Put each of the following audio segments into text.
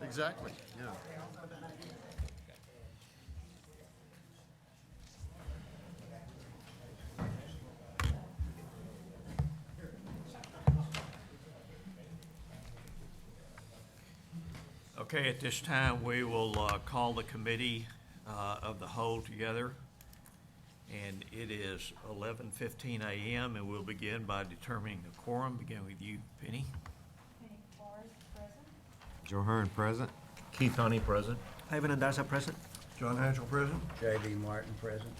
Exactly, yeah. Okay, at this time, we will call the committee of the whole together. And it is 11:15 a.m. and we'll begin by determining the quorum. Begin with you, Penny. Penny Forrest, present. Joe Hearn, present. Keith Honey, present. Ivan Andasa, present. John Hanchel, present? J.D. Martin, present.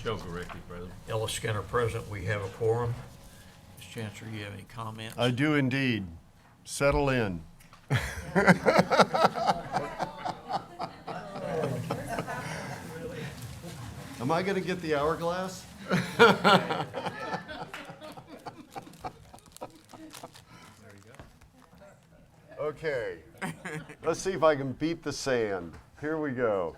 Joe Gurecki, present. Ella Skinner, present. We have a quorum. Ms. Chancellor, you have any comments? I do indeed. Settle in. Am I going to get the hourglass? Okay. Let's see if I can beat the sand. Here we go.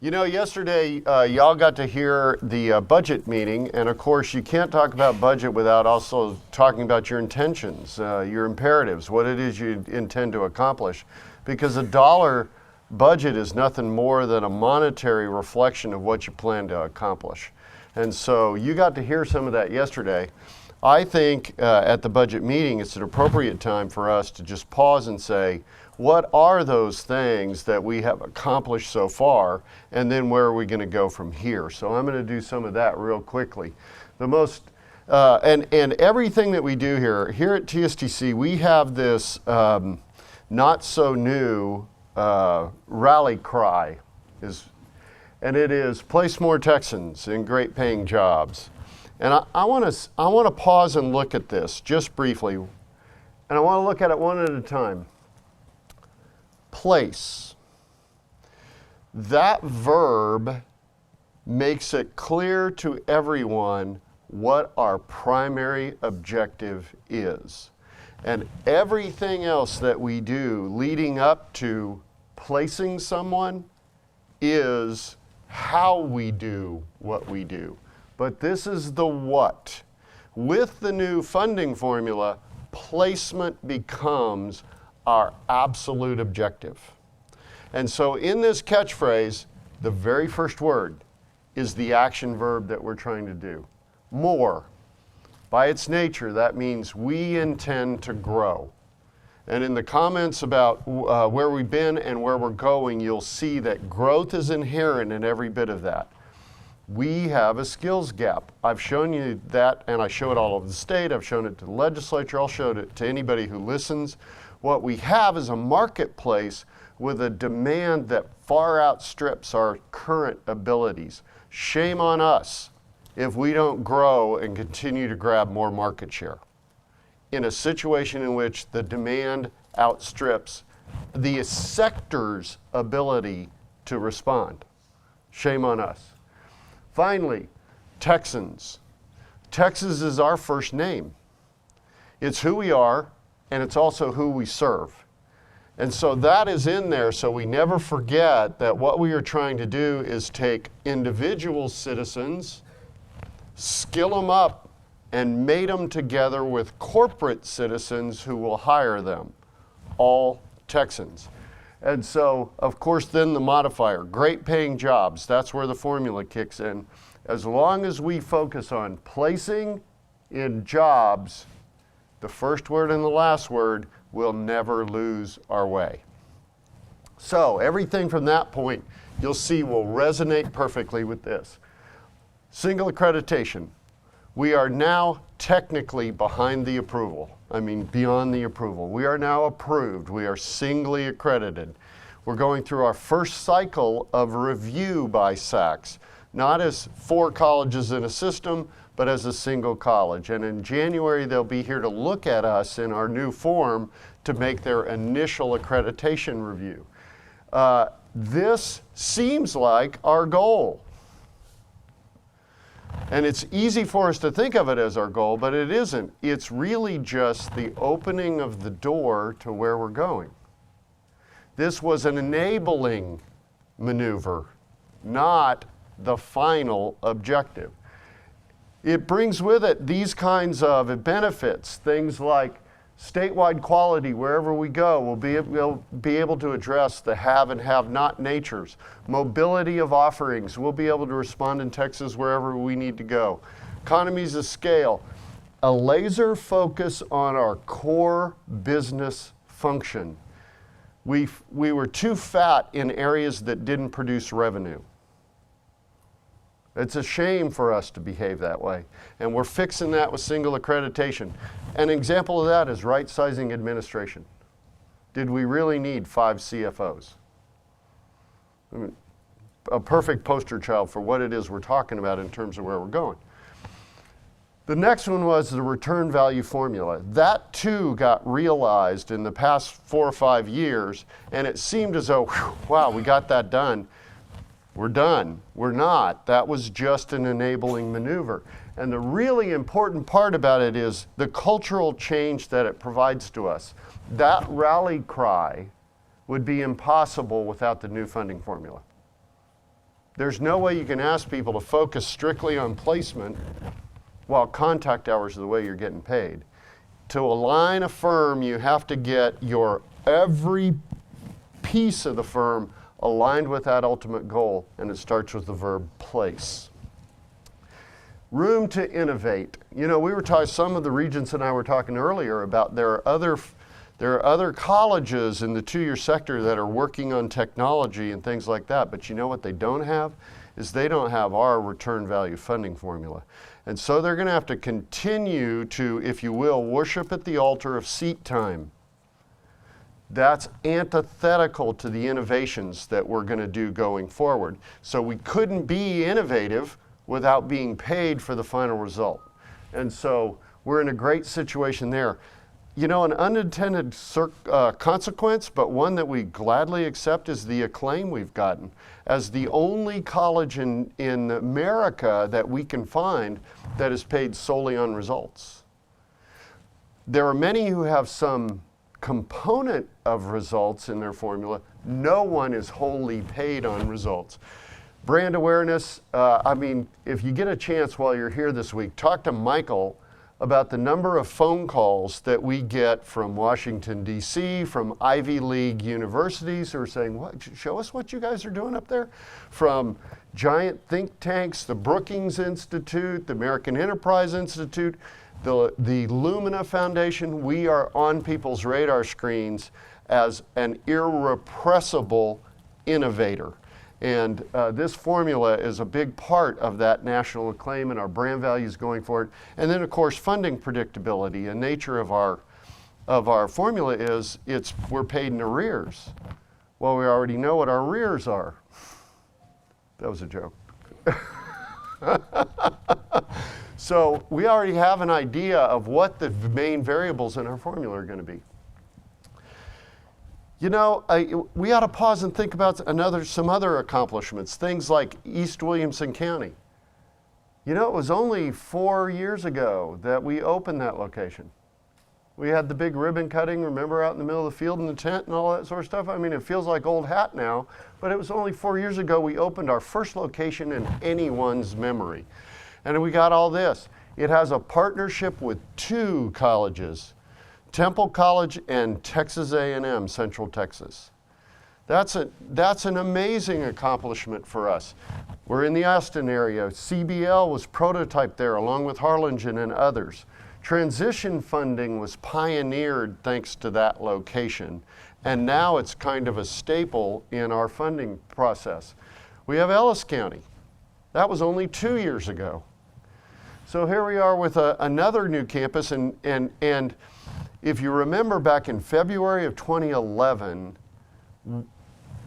You know, yesterday, y'all got to hear the budget meeting, and of course, you can't talk about budget without also talking about your intentions, your imperatives, what it is you intend to accomplish. Because a dollar budget is nothing more than a monetary reflection of what you plan to accomplish. And so you got to hear some of that yesterday. I think at the budget meeting, it's an appropriate time for us to just pause and say, what are those things that we have accomplished so far, and then where are we going to go from here? So I'm going to do some of that real quickly. The most, and everything that we do here at TSTC, we have this not so new rally cry, and it is place more Texans in great paying jobs. And I want to pause and look at this just briefly, and I want to look at it one at a time. Place. That verb makes it clear to everyone what our primary objective is. And everything else that we do leading up to placing someone is how we do what we do. But this is the what. With the new funding formula, placement becomes our absolute objective. And so in this catchphrase, the very first word is the action verb that we're trying to do. More. By its nature, that means we intend to grow. And in the comments about where we've been and where we're going, you'll see that growth is inherent in every bit of that. We have a skills gap. I've shown you that, and I show it all over the state. I've shown it to the legislature. I'll show it to anybody who listens. What we have is a marketplace with a demand that far outstrips our current abilities. Shame on us if we don't grow and continue to grab more market share in a situation in which the demand outstrips the sector's ability to respond. Shame on us. Finally, Texans. Texas is our first name. It's who we are, and it's also who we serve. And so that is in there so we never forget that what we are trying to do is take individual citizens, skill them up, and mate them together with corporate citizens who will hire them, all Texans. And so, of course, then the modifier, great paying jobs, that's where the formula kicks in. As long as we focus on placing in jobs, the first word and the last word will never lose our way. So everything from that point, you'll see will resonate perfectly with this. Single accreditation. We are now technically behind the approval. I mean, beyond the approval. We are now approved. We are singly accredited. We're going through our first cycle of review by SACS, not as 4 colleges in a system, but as a single college. And in January, they'll be here to look at us in our new form to make their initial accreditation review. This seems like our goal. And it's easy for us to think of it as our goal, but it isn't. It's really just the opening of the door to where we're going. This was an enabling maneuver, not the final objective. It brings with it these kinds of benefits, things like Statewide quality, wherever we go, we'll be able to address the have and have not natures. Mobility of offerings, we'll be able to respond in Texas wherever we need to go. Economies of scale, a laser focus on our core business function. We were too fat in areas that didn't produce revenue. It's a shame for us to behave that way. And we're fixing that with single accreditation. An example of that is right-sizing administration. Did we really need 5 CFOs? I mean, a perfect poster child for what it is we're talking about in terms of where we're going. The next one was the return value formula. That too got realized in the past 4 or 5 years, and it seemed as though, whew, wow, we got that done. We're done. We're not. That was just an enabling maneuver. And the really important part about it is the cultural change that it provides to us. That rally cry would be impossible without the new funding formula. There's no way you can ask people to focus strictly on placement while contact hours are the way you're getting paid. To align a firm, you have to get your every piece of the firm aligned with that ultimate goal, and it starts with the verb place. Room to innovate. You know, we were talking, some of the regents and I were talking earlier about there are other colleges in the 2-year sector that are working on technology and things like that, but you know what they don't have? Is they don't have our return value funding formula. And so they're going to have to continue to, if you will, worship at the altar of seat time. That's antithetical to the innovations that we're going to do going forward. So we couldn't be innovative without being paid for the final result. And so we're in a great situation there. You know, an unintended consequence, but one that we gladly accept, is the acclaim we've gotten as the only college in America that we can find that is paid solely on results. There are many who have some component of results in their formula. No one is wholly paid on results. Brand awareness, I mean, if you get a chance while you're here this week, talk to Michael about the number of phone calls that we get from Washington, D.C., from Ivy League universities who are saying, "What? Show us what you guys are doing up there." From giant think tanks, the Brookings Institute, the American Enterprise Institute, the Lumina Foundation. We are on people's radar screens as an irrepressible innovator. And this formula is a big part of that national acclaim and our brand values going forward. And then, of course, funding predictability. The nature of our formula is we're paid in arrears. Well, we already know what our arrears are. That was a joke. So we already have an idea of what the main variables in our formula are going to be. You know, we ought to pause and think about some other accomplishments, things like East Williamson County. You know, it was only 4 years ago that we opened that location. We had the big ribbon cutting, remember, out in the middle of the field in the tent and all that sort of stuff? I mean, it feels like old hat now, but it was only 4 years ago we opened our first location in anyone's memory. And we got all this. It has a partnership with 2 colleges, Temple College and Texas A&M, Central Texas. That's an amazing accomplishment for us. We're in the Austin area. CBL was prototyped there along with Harlingen and others. Transition funding was pioneered thanks to that location. And now it's kind of a staple in our funding process. We have Ellis County. That was only 2 years ago. So here we are with another new campus, and if you remember back in February of 2011,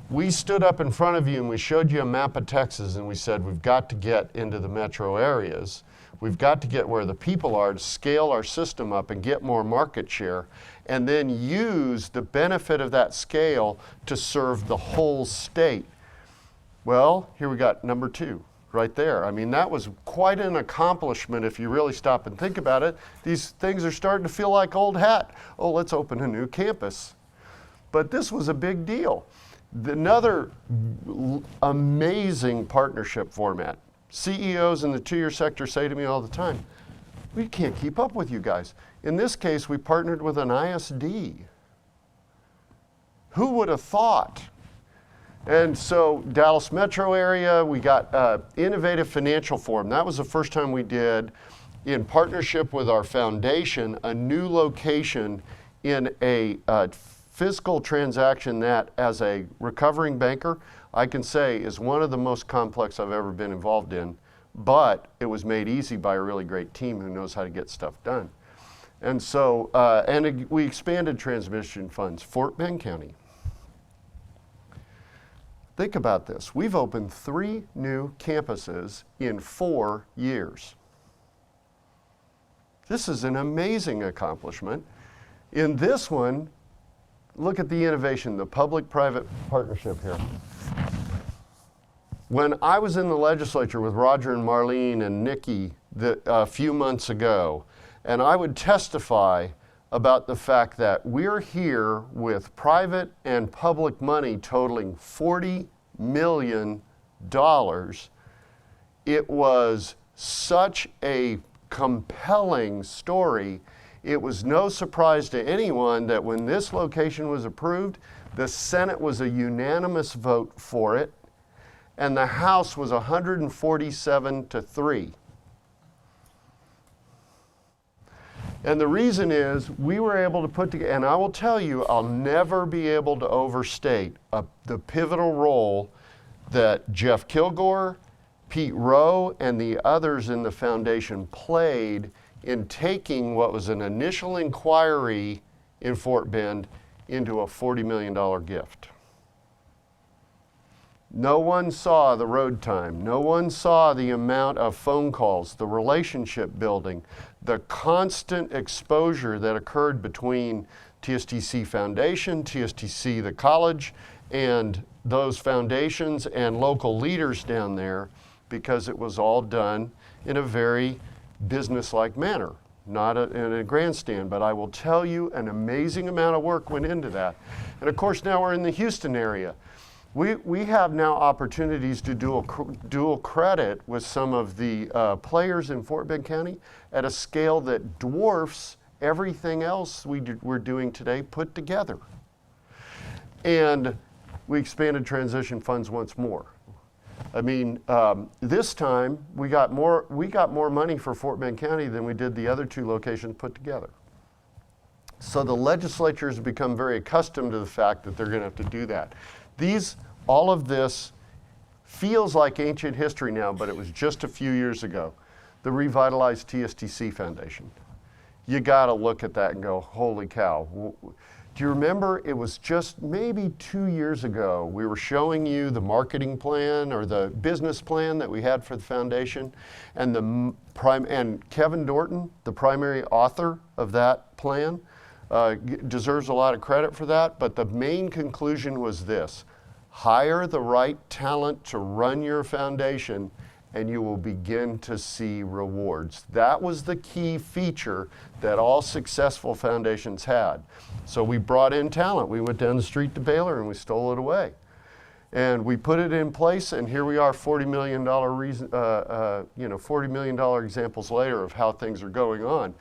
we stood up in front of you and we showed you a map of Texas and we said, we've got to get into the metro areas. We've got to get where the people are to scale our system up and get more market share, and then use the benefit of that scale to serve the whole state. Well, here we got number 2. Right there. I mean, that was quite an accomplishment if you really stop and think about it. These things are starting to feel like old hat. Oh, let's open a new campus. But this was a big deal. Another amazing partnership format. CEOs in the 2-year sector say to me all the time, we can't keep up with you guys. In this case, we partnered with an ISD. Who would have thought? And so Dallas metro area, we got Innovative Financial Forum. That was the first time we did, in partnership with our foundation, a new location in a physical transaction that, as a recovering banker, I can say is one of the most complex I've ever been involved in, but it was made easy by a really great team who knows how to get stuff done. And so, we expanded transmission funds, Fort Bend County. Think about this. We've opened 3 new campuses in 4 years. This is an amazing accomplishment. In this one, look at the innovation, the public-private partnership here. When I was in the legislature with Roger and Marlene and Nikki a few months ago, and I would testify about the fact that we're here with private and public money totaling $40 million. It was such a compelling story. It was no surprise to anyone that when this location was approved, the Senate was a unanimous vote for it, and the House was 147-3. And the reason is we were able to put together, and I will tell you, I'll never be able to overstate the pivotal role that Jeff Kilgore, Pete Rowe, and the others in the foundation played in taking what was an initial inquiry in Fort Bend into a $40 million gift. No one saw the road time. No one saw the amount of phone calls, the relationship building, the constant exposure that occurred between TSTC Foundation, TSTC the college, and those foundations and local leaders down there, because it was all done in a very business-like manner, not in a grandstand. But I will tell you, an amazing amount of work went into that. And of course, now we're in the Houston area. We have now opportunities to dual credit with some of the players in Fort Bend County at a scale that dwarfs everything else we're doing today put together. And we expanded transition funds once more. I mean, this time we got more money for Fort Bend County than we did the other 2 locations put together. So the legislature has become very accustomed to the fact that they're going to have to do that. All of this feels like ancient history now, but it was just a few years ago. The revitalized TSTC Foundation. You got to look at that and go, holy cow. Do you remember it was just maybe 2 years ago, we were showing you the marketing plan or the business plan that we had for the foundation, and and Kevin Dorton, the primary author of that plan, deserves a lot of credit for that, but the main conclusion was this: hire the right talent to run your foundation and you will begin to see rewards. That was the key feature that all successful foundations had. So we brought in talent. We went down the street to Baylor and we stole it away. And we put it in place, and here we are, $40 million $40 million examples later of how things are going on.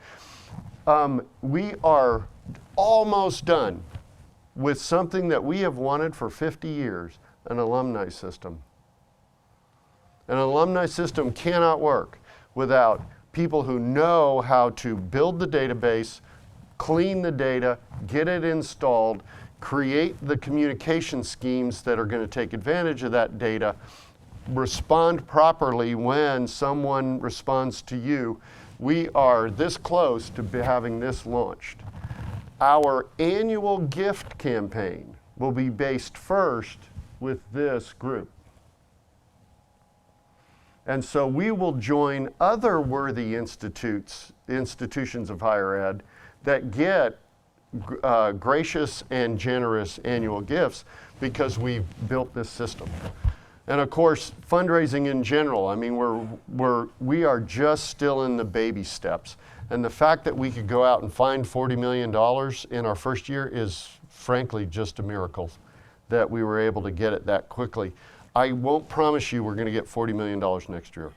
We are almost done with something that we have wanted for 50 years, an alumni system. An alumni system cannot work without people who know how to build the database, clean the data, get it installed, create the communication schemes that are going to take advantage of that data, respond properly when someone responds to you. We are this close to having this launched. Our annual gift campaign will be based first with this group. And so we will join other worthy institutions of higher ed that get gracious and generous annual gifts because we've built this system. And of course, fundraising in general, I mean, we are just still in the baby steps. And the fact that we could go out and find $40 million in our first year is frankly just a miracle that we were able to get it that quickly. I won't promise you we're going to get $40 million next year.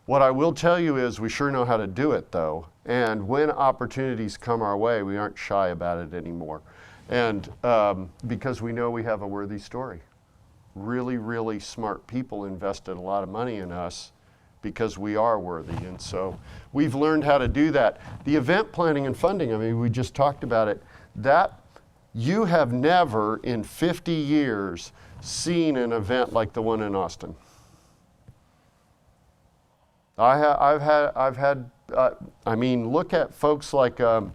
What I will tell you is we sure know how to do it though. And when opportunities come our way, we aren't shy about it anymore. And because we know we have a worthy story. Really, really smart people invested a lot of money in us because we are worthy. And so we've learned how to do that. The event planning and funding, I mean, we just talked about it. That you have never in 50 years seen an event like the one in Austin. I've had. I mean, look at folks like the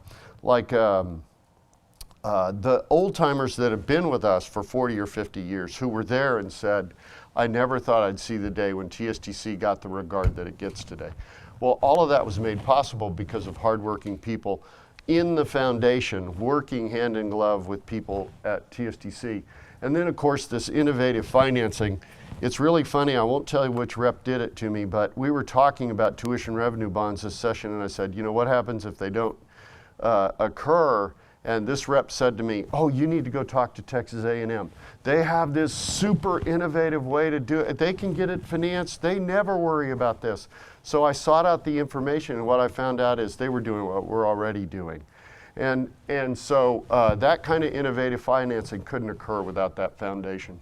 old timers that have been with us for 40 or 50 years who were there and said, I never thought I'd see the day when TSTC got the regard that it gets today. Well, all of that was made possible because of hardworking people in the foundation, working hand in glove with people at TSTC. And then, of course, this innovative financing. It's really funny, I won't tell you which rep did it to me, but we were talking about tuition revenue bonds this session, and I said, you know, what happens if they don't occur? And this rep said to me, oh, you need to go talk to Texas A&M. They have this super innovative way to do it. They can get it financed. They never worry about this. So I sought out the information, and what I found out is they were doing what we're already doing. And so that kind of innovative financing couldn't occur without that foundation.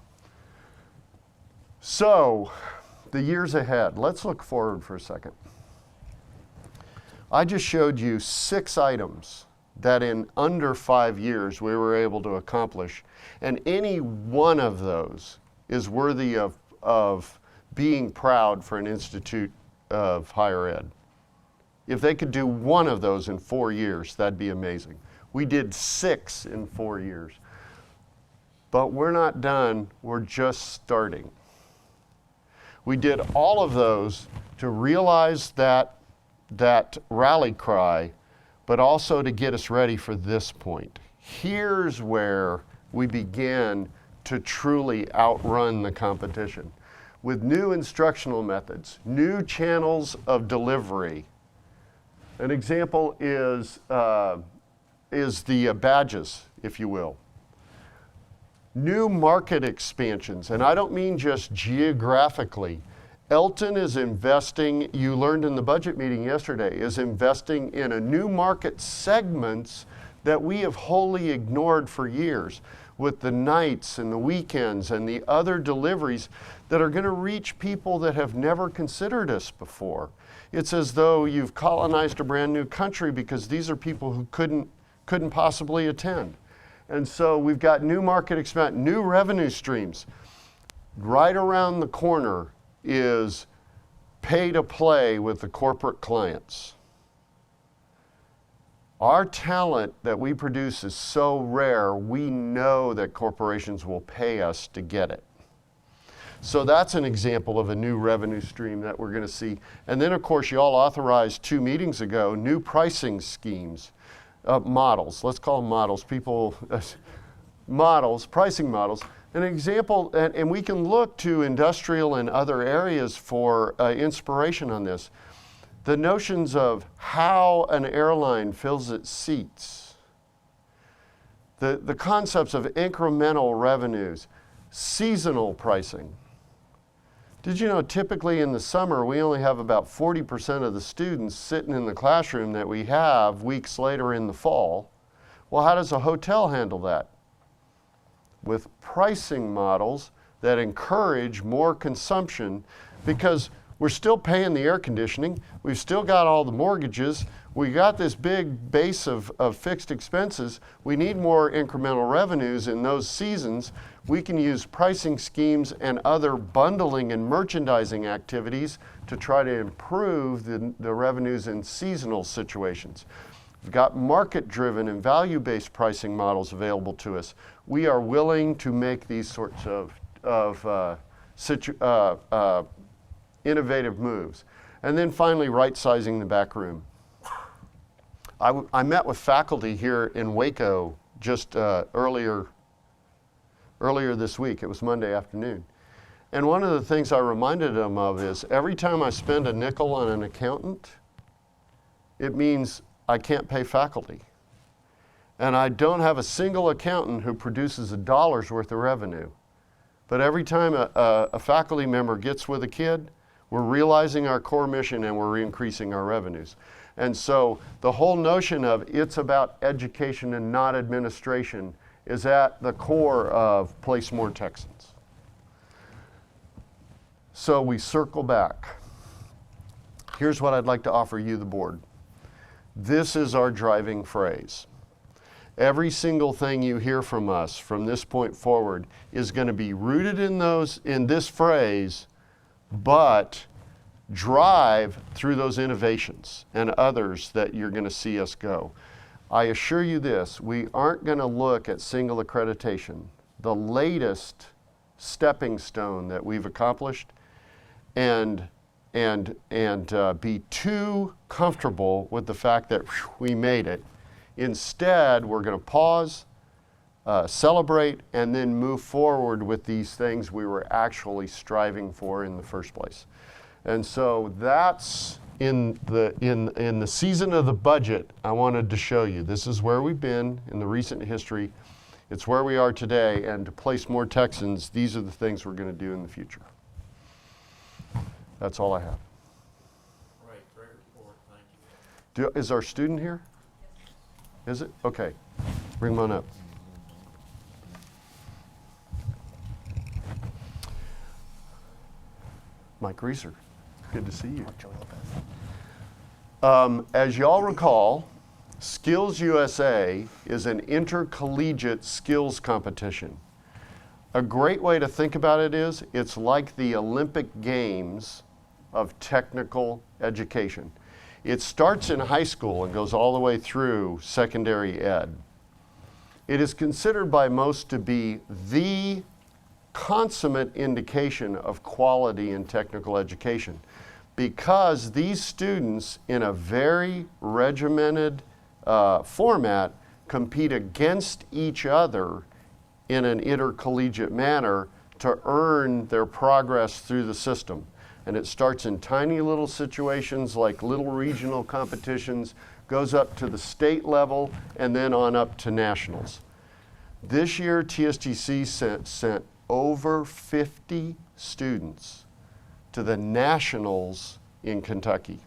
So the years ahead, let's look forward for a second. I just showed you 6 items that in under 5 years we were able to accomplish. And any one of those is worthy of being proud for an institute of higher ed. If they could do one of those in 4 years, that'd be amazing. We did 6 in 4 years. But we're not done, we're just starting. We did all of those to realize that rally cry, but also to get us ready for this point. Here's where we begin to truly outrun the competition. With new instructional methods, new channels of delivery. An example is the badges, if you will. New market expansions, and I don't mean just geographically. Elton is investing, you learned in the budget meeting yesterday, is investing in a new market segments that we have wholly ignored for years with the nights and the weekends and the other deliveries that are going to reach people that have never considered us before. It's as though you've colonized a brand new country because these are people who couldn't possibly attend. And so we've got new market expansion, new revenue streams. Right around the corner is pay to play with the corporate clients. Our talent that we produce is so rare, we know that corporations will pay us to get it. So that's an example of a new revenue stream that we're going to see. And then, of course, you all authorized 2 meetings ago new pricing schemes, models. Let's call them models. Models, pricing models. An example, and we can look to industrial and other areas for inspiration on this. The notions of how an airline fills its seats. The concepts of incremental revenues, seasonal pricing. Did you know typically in the summer we only have about 40% of the students sitting in the classroom that we have weeks later in the fall? Well, how does a hotel handle that? With pricing models that encourage more consumption, because we're still paying the air conditioning, we've still got all the mortgages, we got this big base of fixed expenses, we need more incremental revenues in those seasons. We can use pricing schemes and other bundling and merchandising activities to try to improve the revenues in seasonal situations. We've got market-driven and value-based pricing models available to us. We are willing to make these sorts of innovative moves. And then finally, right-sizing the back room. I met with faculty here in Waco just earlier this week. It was Monday afternoon. And one of the things I reminded them of is every time I spend a nickel on an accountant, it means I can't pay faculty. And I don't have a single accountant who produces $1's worth of revenue. But every time a faculty member gets with a kid, We're realizing our core mission and we're increasing our revenues. And so the whole notion of it's about education and not administration is at the core of Place More Texans. So we circle back. Here's what I'd like to offer you, the board. This is our driving phrase. Every single thing you hear from us from this point forward is going to be rooted in this phrase, but drive through those innovations and others that you're going to see us go. I assure you this, we aren't going to look at single accreditation, the latest stepping stone that we've accomplished, and be too comfortable with the fact that we made it. Instead, we're going to pause, celebrate, and then move forward with these things we were actually striving for in the first place. And so that's in the season of the budget, I wanted to show you. This is where we've been in the recent history. It's where we are today, and to place more Texans, these are the things we're going to do in the future. That's all I have. Right, great report, thank you. Is our student here? Is it? Okay. Bring him on up. Mike Reeser, good to see you. As y'all recall, Skills USA is an intercollegiate skills competition. A great way to think about it is, it's like the Olympic Games of technical education. It starts in high school and goes all the way through secondary ed. It is considered by most to be the consummate indication of quality in technical education, because these students, in a very regimented format, compete against each other in an intercollegiate manner to earn their progress through the system. And it starts in tiny little situations like little regional competitions, goes up to the state level, and then on up to nationals. This year, TSTC sent over 50 students to the nationals in Kentucky.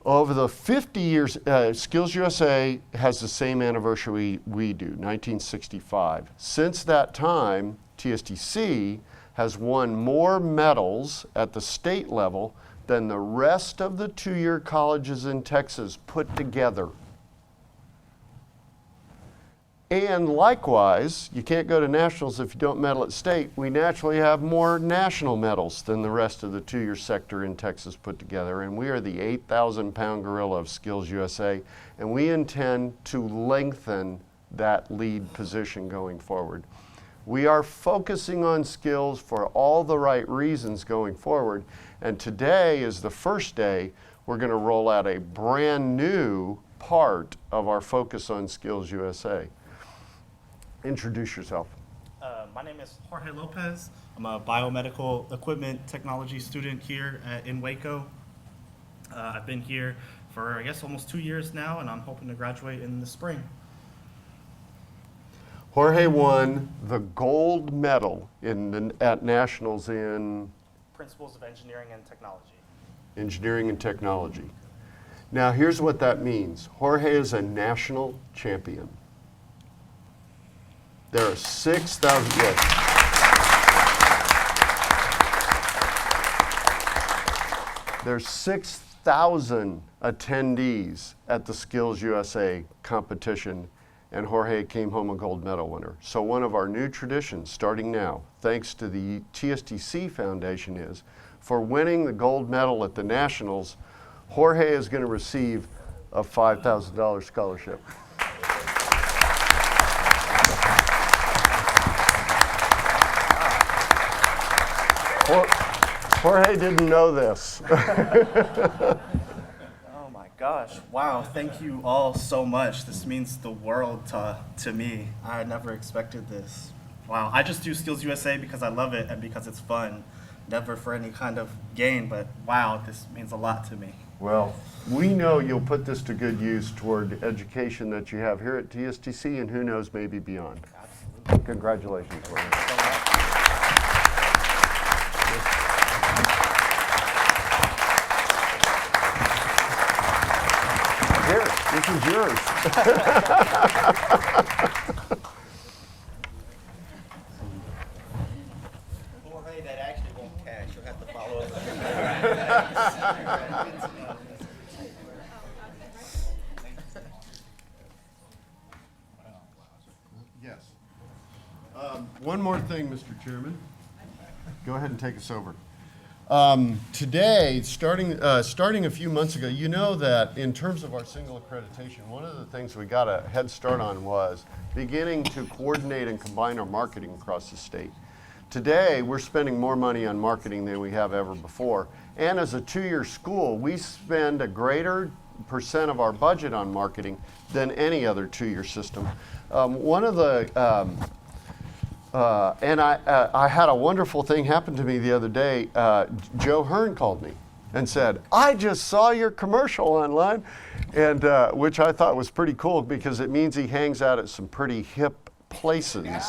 Over the 50 years, Skills USA has the same anniversary we do, 1965. Since that time, TSTC has won more medals at the state level than the rest of the two-year colleges in Texas put together. And likewise, you can't go to nationals if you don't medal at state. We naturally have more national medals than the rest of the two-year sector in Texas put together. And we are the 8,000-pound gorilla of Skills USA. And we intend to lengthen that lead position going forward. We are focusing on skills for all the right reasons going forward. And today is the first day we're going to roll out a brand new part of our focus on Skills USA. Introduce yourself. My name is Jorge Lopez. I'm a biomedical equipment technology student here in Waco. I've been here for, I guess, almost 2 years now, and I'm hoping to graduate in the spring. Jorge won the gold medal at nationals in Principles of Engineering and Technology. engineering and technology. Now here's what that means. Jorge is a national champion. There are 6,000, yes. There's 6,000 attendees at the Skills USA competition, and Jorge came home a gold medal winner. So one of our new traditions starting now, thanks to the TSTC Foundation, is for winning the gold medal at the nationals, Jorge is going to receive a $5,000 scholarship. Jorge didn't know this. Oh my gosh. Wow. Thank you all so much. This means the world to me. I never expected this. Wow. I just do Skills USA because I love it and because it's fun. Never for any kind of gain, but wow, this means a lot to me. Well, we know you'll put this to good use toward education that you have here at TSTC, and who knows, maybe beyond. Absolutely. Congratulations, Jorge. Thank you so much. This is yours. Jorge, that actually won't cash. You'll have to follow up. Yes. One more thing, Mr. Chairman. Go ahead and take us over. Today, starting a few months ago, you know that in terms of our single accreditation, one of the things we got a head start on was beginning to coordinate and combine our marketing across the state. Today, we're spending more money on marketing than we have ever before. And as a two-year school, we spend a greater percent of our budget on marketing than any other two-year system. One of the and I had a wonderful thing happen to me the other day. Joe Hearn called me and said, "I just saw your commercial online," and which I thought was pretty cool because it means he hangs out at some pretty hip places.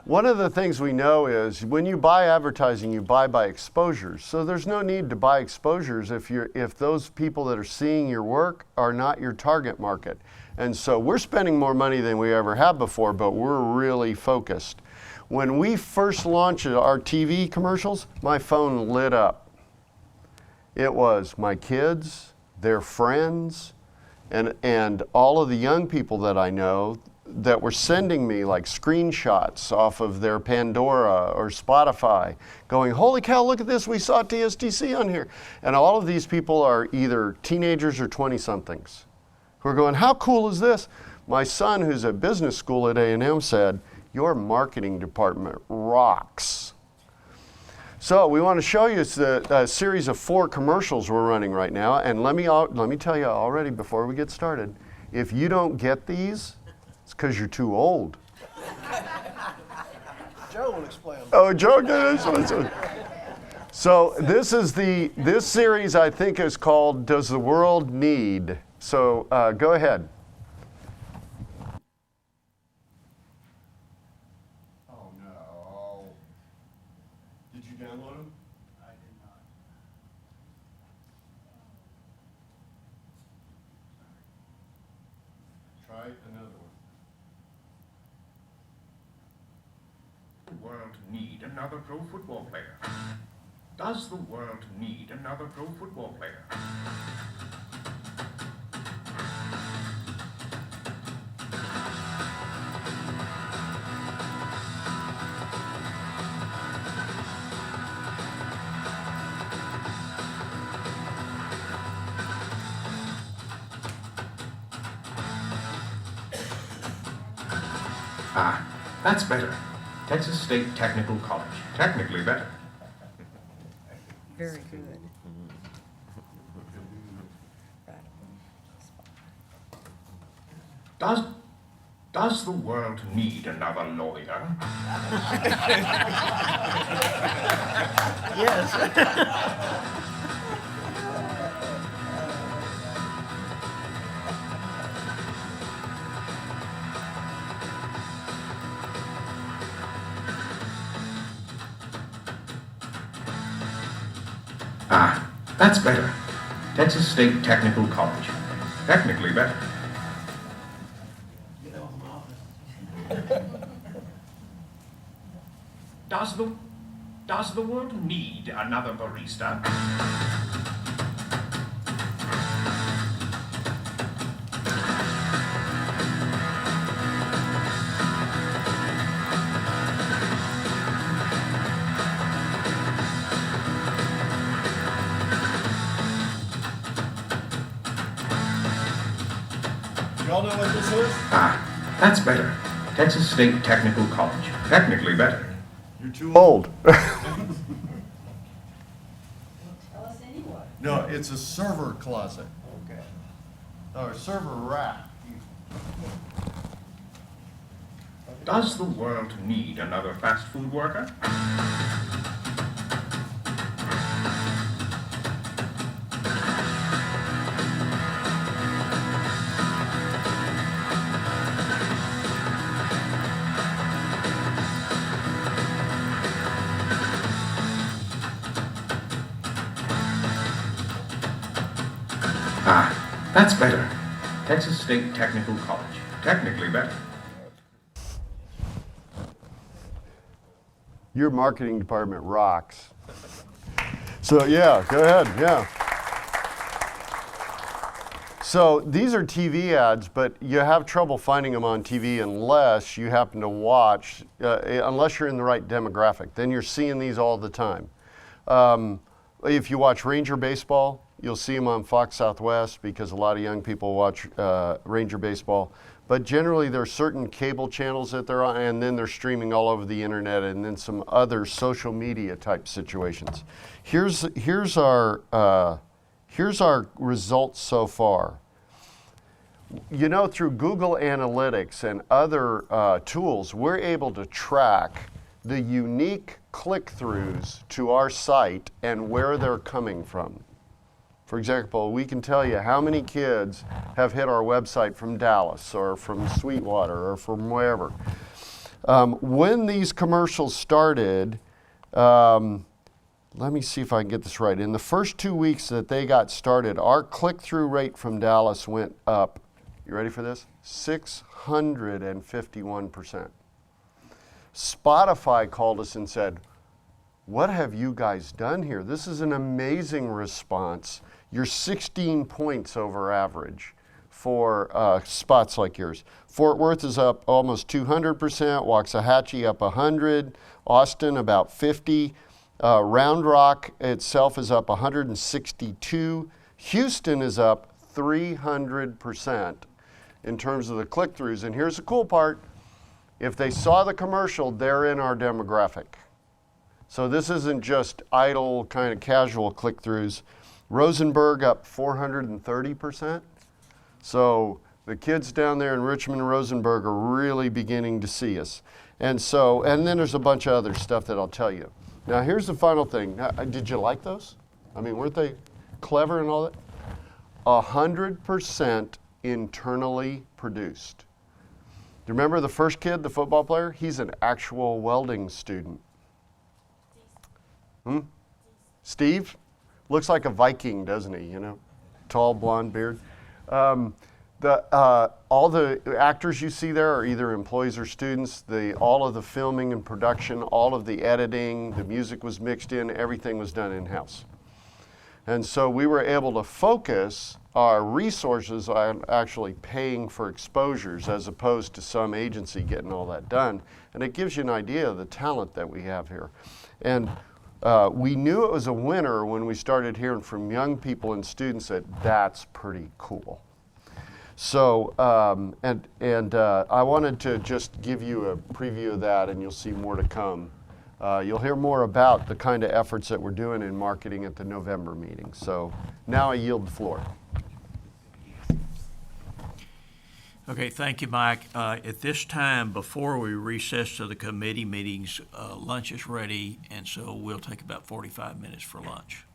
One of the things we know is when you buy advertising, you buy by exposures. So there's no need to buy exposures if those people that are seeing your work are not your target market. And so we're spending more money than we ever have before, but we're really focused. When we first launched our TV commercials, my phone lit up. It was my kids, their friends, and all of the young people that I know that were sending me like screenshots off of their Pandora or Spotify going, "Holy cow, look at this, we saw TSTC on here." And all of these people are either teenagers or 20-somethings who are going, "How cool is this?" My son, who's at business school at A&M, said, "Your marketing department rocks." So we want to show you a series of 4 commercials we're running right now. And let me tell you already before we get started, if you don't get these, it's because you're too old. Joe will explain. Oh, Joe, get this one. So this series I think is called "Does the World Need?" So go ahead. Oh no! Did you download them? I did not. Try another one. The world need another pro football player? Does the world need another pro football player? Ah, that's better. Texas State Technical College. Technically better. Very good. Does the world need another lawyer? Yes. Ah, that's better. Texas State Technical College. Technically better. Does the world need another barista? Y'all know what this is? Ah, that's better. Texas State Technical College. Technically better. You're too old. Tell us anyway. No, it's a server closet. Okay. Or a server rack. Does the world need another fast food worker? That's better. Texas State Technical College. Technically better. Your marketing department rocks. So yeah, go ahead, yeah. So these are TV ads, but you have trouble finding them on TV unless you happen to watch, unless you're in the right demographic. Then you're seeing these all the time. If you watch Ranger baseball, you'll see them on Fox Southwest because a lot of young people watch Ranger baseball. But generally, there are certain cable channels that they're on, and then they're streaming all over the internet, and then some other social media type situations. Here's our results so far. You know, through Google Analytics and other tools, we're able to track the unique click-throughs to our site and where they're coming from. For example, we can tell you how many kids have hit our website from Dallas or from Sweetwater or from wherever. When these commercials started, let me see if I can get this right. In the first 2 weeks that they got started, our click-through rate from Dallas went up, you ready for this? 651%. Spotify called us and said, what have you guys done here? This is an amazing response. You're 16 points over average for spots like yours. Fort Worth is up almost 200%, Waxahachie up 100, Austin about 50, Round Rock itself is up 162, Houston is up 300% in terms of the click-throughs. And here's the cool part, if they saw the commercial, they're in our demographic. So this isn't just idle kind of casual click-throughs. Rosenberg up 430%. So the kids down there in Richmond and Rosenberg are really beginning to see us. And then there's a bunch of other stuff that I'll tell you. Now here's the final thing. Now, did you like those? I mean, weren't they clever and all that? 100% internally produced. Do you remember the first kid, the football player? He's an actual welding student. Steve? Looks like a Viking, doesn't he? You know, tall, blonde beard. All the actors you see there are either employees or students. All of the filming and production, all of the editing, the music was mixed in, everything was done in-house. And so we were able to focus our resources on actually paying for exposures as opposed to some agency getting all that done. And it gives you an idea of the talent that we have here. And we knew it was a winner when we started hearing from young people and students that that's pretty cool. So, I wanted to just give you a preview of that, and you'll see more to come. You'll hear more about the kind of efforts that we're doing in marketing at the November meeting. So now I yield the floor. Okay, thank you, Mike. At this time, before we recess to the committee meetings, lunch is ready, and so we'll take about 45 minutes for lunch.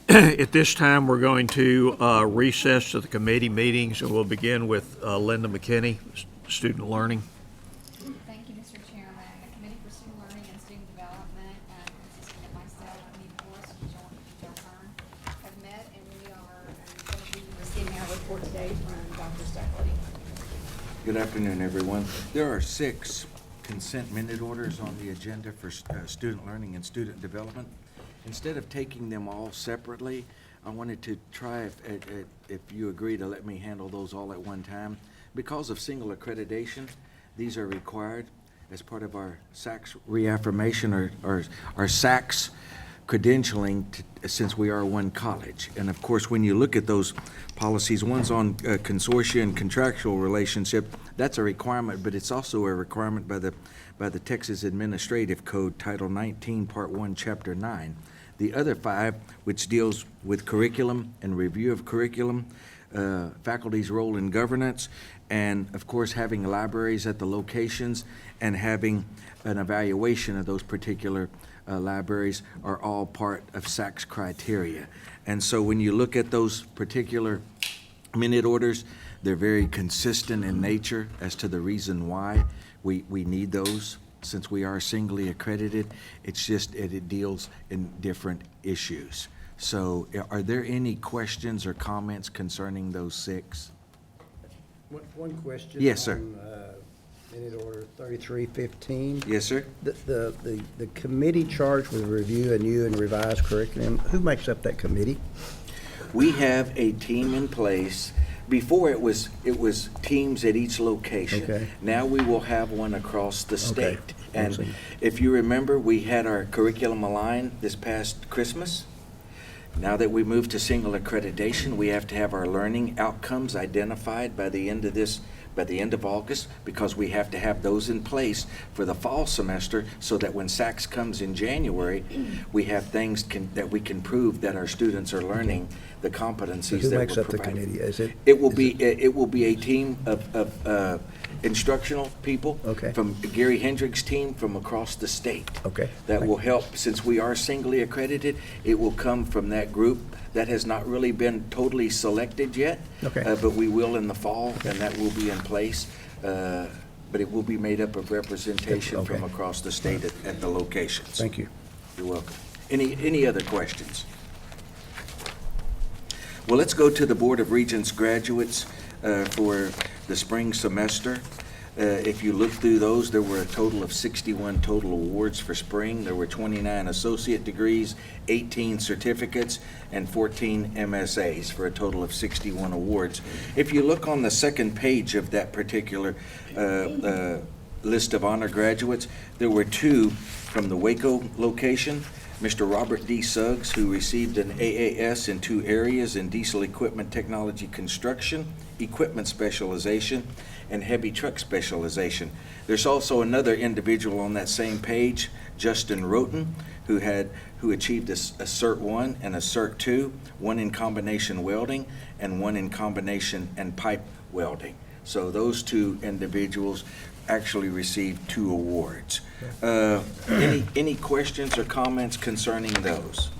At this time, we're going to recess to the committee meetings, and we'll begin with Linda McKinney, Student Learning. Thank you, Mr. Chairman. The Committee for Student Learning and Student Development, consisting of myself, Anita Forrest, and Joe Hearn, have met, and we are going to be receiving our report today from Dr. Steckley. Good afternoon, everyone. There are 6 consent minute orders on the agenda for student learning and student development. Instead of taking them all separately, I wanted to try, if you agree, to let me handle those all at one time. Because of single accreditation, these are required as part of our SACS reaffirmation or our SACS credentialing since we are one college. And of course, when you look at those policies, one's on consortia and contractual relationship, that's a requirement, but it's also a requirement by the Texas Administrative Code, Title 19, Part 1, Chapter 9. The other 5, which deals with curriculum and review of curriculum, faculty's role in governance, and of course having libraries at the locations and having an evaluation of those particular libraries are all part of SACS criteria. And so when you look at those particular minute orders, they're very consistent in nature as to the reason why we need those. Since we are singly accredited, it's just it deals in different issues. So are there any questions or comments concerning those 6? One question. Yes, sir. On, minute order 3315. Yes, sir. The committee charged with review a new and revised curriculum, who makes up that committee? We have a team in place. Before it was teams at each location. Okay. Now we will have one across the state. Okay. And Excellent. if you remember, we had our curriculum aligned this past Christmas. Now that we moved to single accreditation, we have to have our learning outcomes identified by the end of August, because we have to have those in place for the fall semester so that when SACS comes in January, we have things that we can prove that our students are learning the competencies Who that makes we're up the providing. committee? Is it? It will be a team of instructional people. Okay. From Gary Hendrick's team from across the state. Okay. That will help, since we are singly accredited, it will come from that group that has not really been totally selected yet. Okay. But we will in the fall, and that will be in place. But it will be made up of representation Okay. from across the state at the locations. Thank you. You're welcome. Any other questions? Well, let's go to the Board of Regents graduates for the spring semester. If you look through those, there were a total of 61 total awards for spring. There were 29 associate degrees, 18 certificates, and 14 MSAs for a total of 61 awards. If you look on the second page of that particular list of honor graduates, there were 2 from the Waco location. Mr. Robert D. Suggs, who received an AAS in 2 areas in diesel equipment technology construction, equipment specialization, and heavy truck specialization. There's also another individual on that same page, Justin Roten, who achieved a Cert 1 and a Cert 2, one in combination welding and one in combination and pipe welding. So those 2 individuals actually received 2 awards. Any questions or comments concerning those?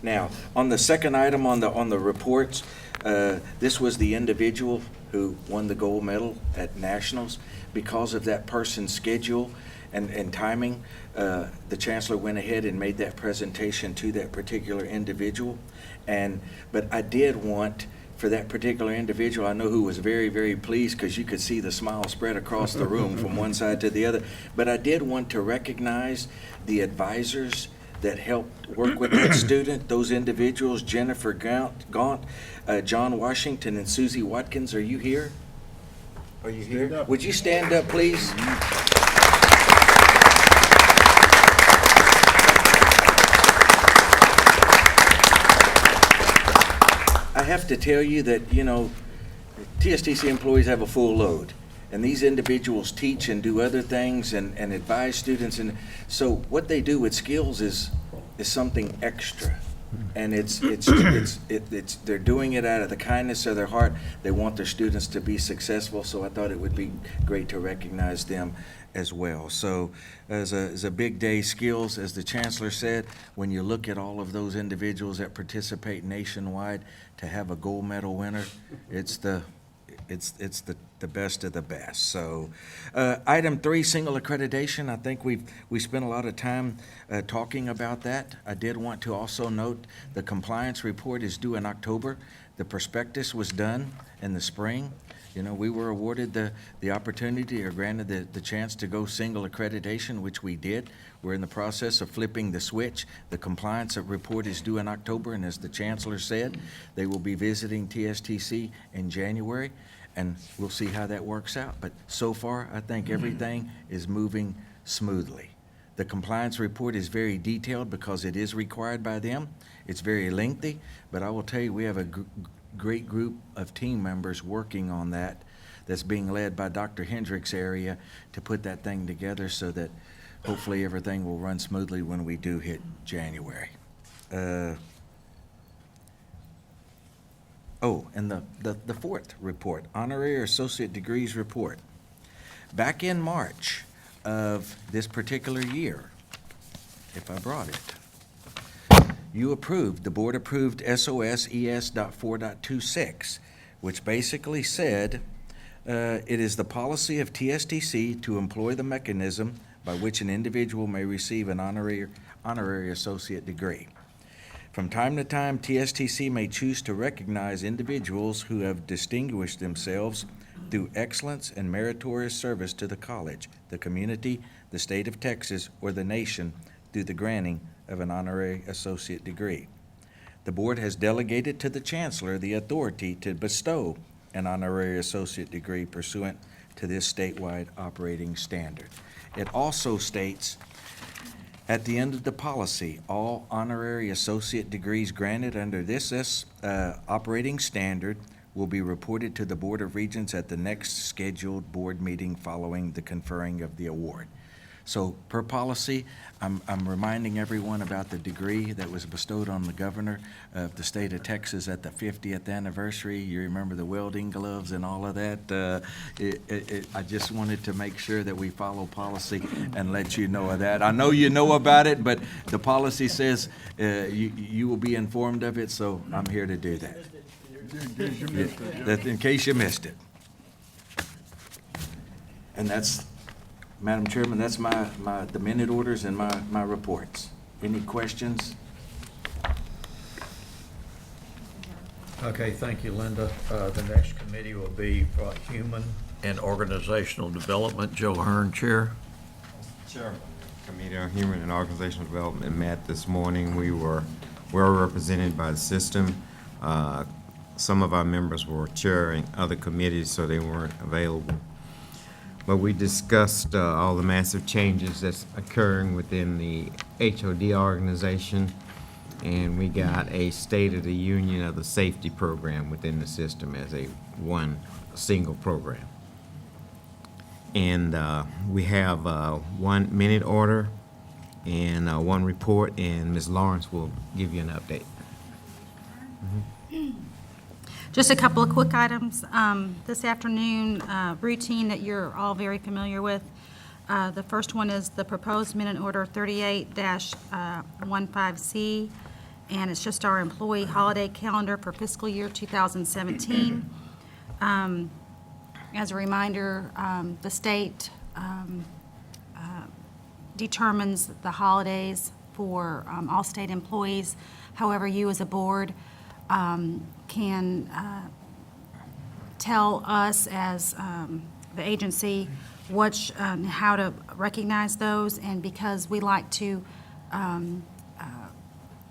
Now, on the second item on the reports, this was the individual who won the gold medal at nationals. Because of that person's schedule and timing, the chancellor went ahead and made that presentation to that particular individual. But I did want, for that particular individual, I know who was very, very pleased, because you could see the smile spread across the room from one side to the other. But I did want to recognize the advisors that helped work with that student, those individuals, Jennifer Gaunt, John Washington, and Susie Watkins. Are you here? Are you here? Would you stand up, please? I have to tell you that, TSTC employees have a full load, and these individuals teach and do other things and advise students, and so what they do with skills is something extra. And they're doing it out of the kindness of their heart. They want their students to be successful, so I thought it would be great to recognize them as well. So as a big day skills, as the chancellor said, when you look at all of those individuals that participate nationwide, to have a gold medal winner, it's the best of the best. So, item 3, single accreditation. I think we spent a lot of time talking about that. I did want to also note the compliance report is due in October. The prospectus was done in the spring. You know, we were awarded the opportunity, or granted the chance to go single accreditation, which we did. We're in the process of flipping the switch. The compliance report is due in October, and as the chancellor said, they will be visiting TSTC in January, and we'll see how that works out. But so far, I think everything is moving smoothly. The compliance report is very detailed because it is required by them. It's very lengthy, but I will tell you, we have a great group of team members working on that's being led by Dr. Hendricks' area to put that thing together so that hopefully everything will run smoothly when we do hit January. And the fourth report, honorary or associate degrees report. Back in March of this particular year, if I brought it, the board approved SOS ES.4.26, which basically said, it is the policy of TSTC to employ the mechanism by which an individual may receive an honorary associate degree. From time to time, TSTC may choose to recognize individuals who have distinguished themselves through excellence and meritorious service to the college, the community, the state of Texas, or the nation through the granting of an honorary associate degree. The board has delegated to the chancellor the authority to bestow an honorary associate degree pursuant to this statewide operating standard. It also states, at the end of the policy, all honorary associate degrees granted under this operating standard will be reported to the Board of Regents at the next scheduled board meeting following the conferring of the award. So per policy, I'm reminding everyone about the degree that was bestowed on the governor of the state of Texas at the 50th anniversary. You remember the welding gloves and all of that. I just wanted to make sure that we follow policy and let you know of that. I know you know about it, but the policy says you will be informed of it, so I'm here to do that. In case you missed it. And that's, Madam Chairman, that's the minute orders and my reports. Any questions? Okay, thank you, Linda. The next committee will be for Human and Organizational Development. Joe Hearn, Chair. Chairman. Committee on Human and Organizational Development met this morning. We were well represented by the system. Some of our members were chairing other committees, so they weren't available. But we discussed all the massive changes that's occurring within the HOD organization, and we got a State of the Union of the safety program within the system as a single program. And we have 1 minute order and 1 report, and Ms. Lawrence will give you an update. Just a couple of quick items. This afternoon, routine that you're all very familiar with. The first one is the proposed minute order 38-15C, and it's just our employee holiday calendar for fiscal year 2017. As a reminder, the state determines the holidays for all state employees. However, you as a board can tell us as the agency how to recognize those, and because we like to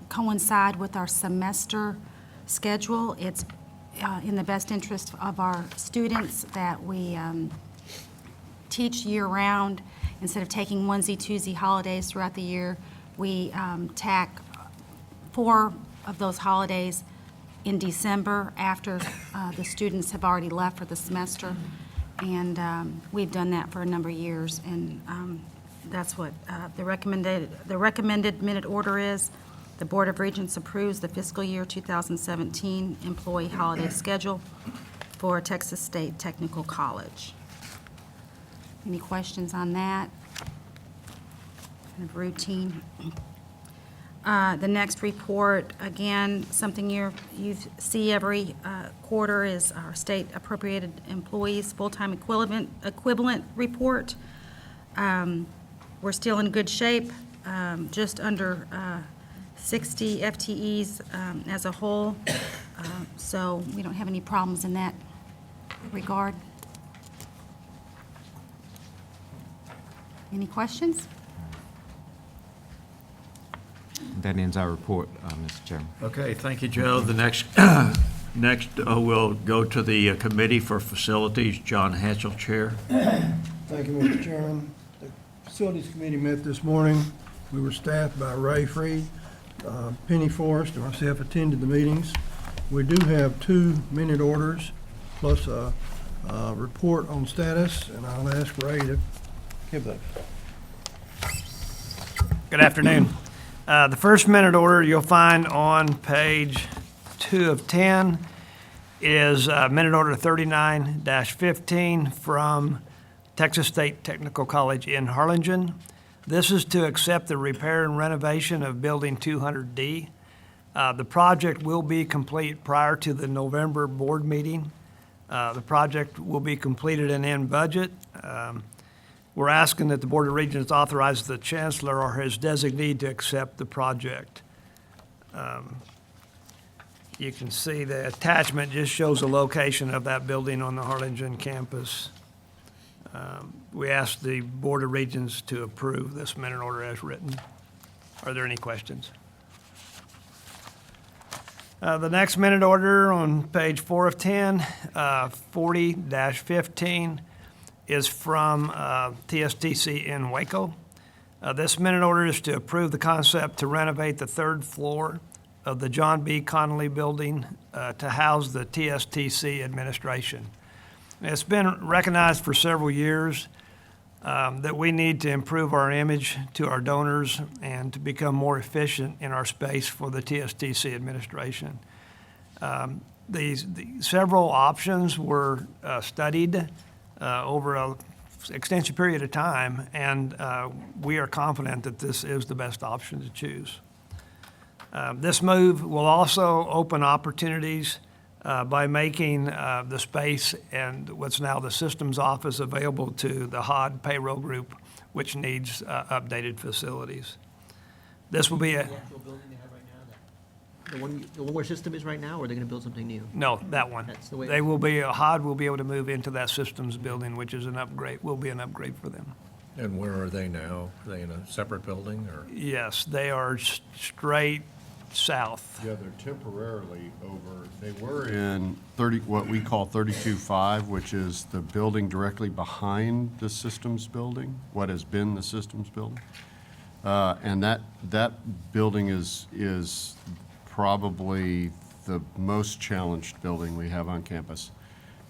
coincide with our semester schedule, it's in the best interest of our students that we teach year-round. Instead of taking onesie-twosie holidays throughout the year, we tack 4 of those holidays in December after the students have already left for the semester. And we've done that for a number of years, and that's what the recommended minute order is. The Board of Regents approves the fiscal year 2017 employee holiday schedule for Texas State Technical College. Any questions on that? Kind of routine. The next report, again, something you see every quarter, is our state appropriated employees full-time equivalent report. We're still in good shape, just under 60 FTEs as a whole, so we don't have any problems in that regard. Any questions? That ends our report, Mr. Chairman. Okay, thank you, Joe. The next, we'll go to the Committee for Facilities. John Hatchell, Chair. Thank you, Mr. Chairman. The Facilities Committee met this morning. We were staffed by Ray Freed, Penny Forrest, and myself attended the meetings. We do have 2 minute orders plus a report on status, and I'll ask Ray to give those. Good afternoon. The first minute order you'll find on page 2 of 10 is minute order 39-15 from Texas State Technical College in Harlingen. This is to accept the repair and renovation of Building 200D. The project will be complete prior to the November board meeting. The project will be completed and in budget. We're asking that the Board of Regents authorize the Chancellor or his designee to accept the project. You can see the attachment just shows the location of that building on the Harlingen campus. We ask the Board of Regents to approve this minute order as written. Are there any questions? The next minute order on page 4 of 10, 40-15, is from TSTC in Waco. This minute order is to approve the concept to renovate the 3rd floor of the John B. Connolly Building to house the TSTC administration. It's been recognized for several years that we need to improve our image to our donors and to become more efficient in our space for the TSTC administration. These several options were studied over an extensive period of time, and we are confident that this is the best option to choose. This move will also open opportunities by making the space and what's now the systems office available to the HOD payroll group, which needs updated facilities. This will be The actual building they have right now, the one where system is right now, or are they gonna build something new? No, that one. That's the way. They will be, HOD will be able to move into that systems building, which is an upgrade, will be an upgrade for them. And where are they now? Are they in a separate building, or? Yes, they are straight south. Yeah, they're temporarily over, they were in what we call 32-5, which is the building directly behind the systems building, what has been the systems building. And that building is probably the most challenged building we have on campus.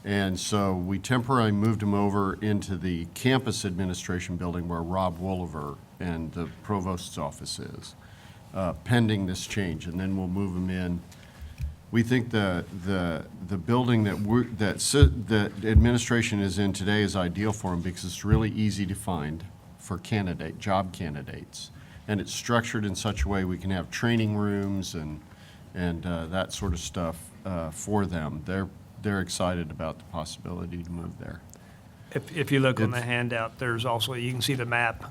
And so we temporarily moved them over into the campus administration building where Rob Wooliver and the provost's office is, pending this change, and then we'll move them in. We think the building that administration is in today is ideal for them because it's really easy to find for job candidates, and it's structured in such a way we can have training rooms and that sort of stuff for them. They're excited about the possibility to move there. If you look on the handout, there's also, you can see the map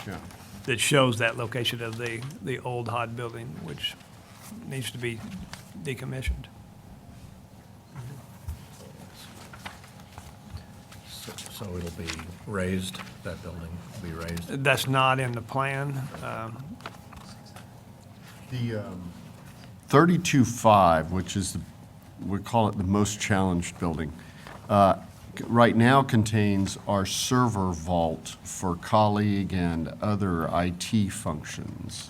Yeah. that shows that location of the old HOD building, which needs to be decommissioned. So it'll be raised, that building will be raised? That's not in the plan. The 32-5, which is, we call it the most challenged building, right now contains our server vault for colleague and other IT functions.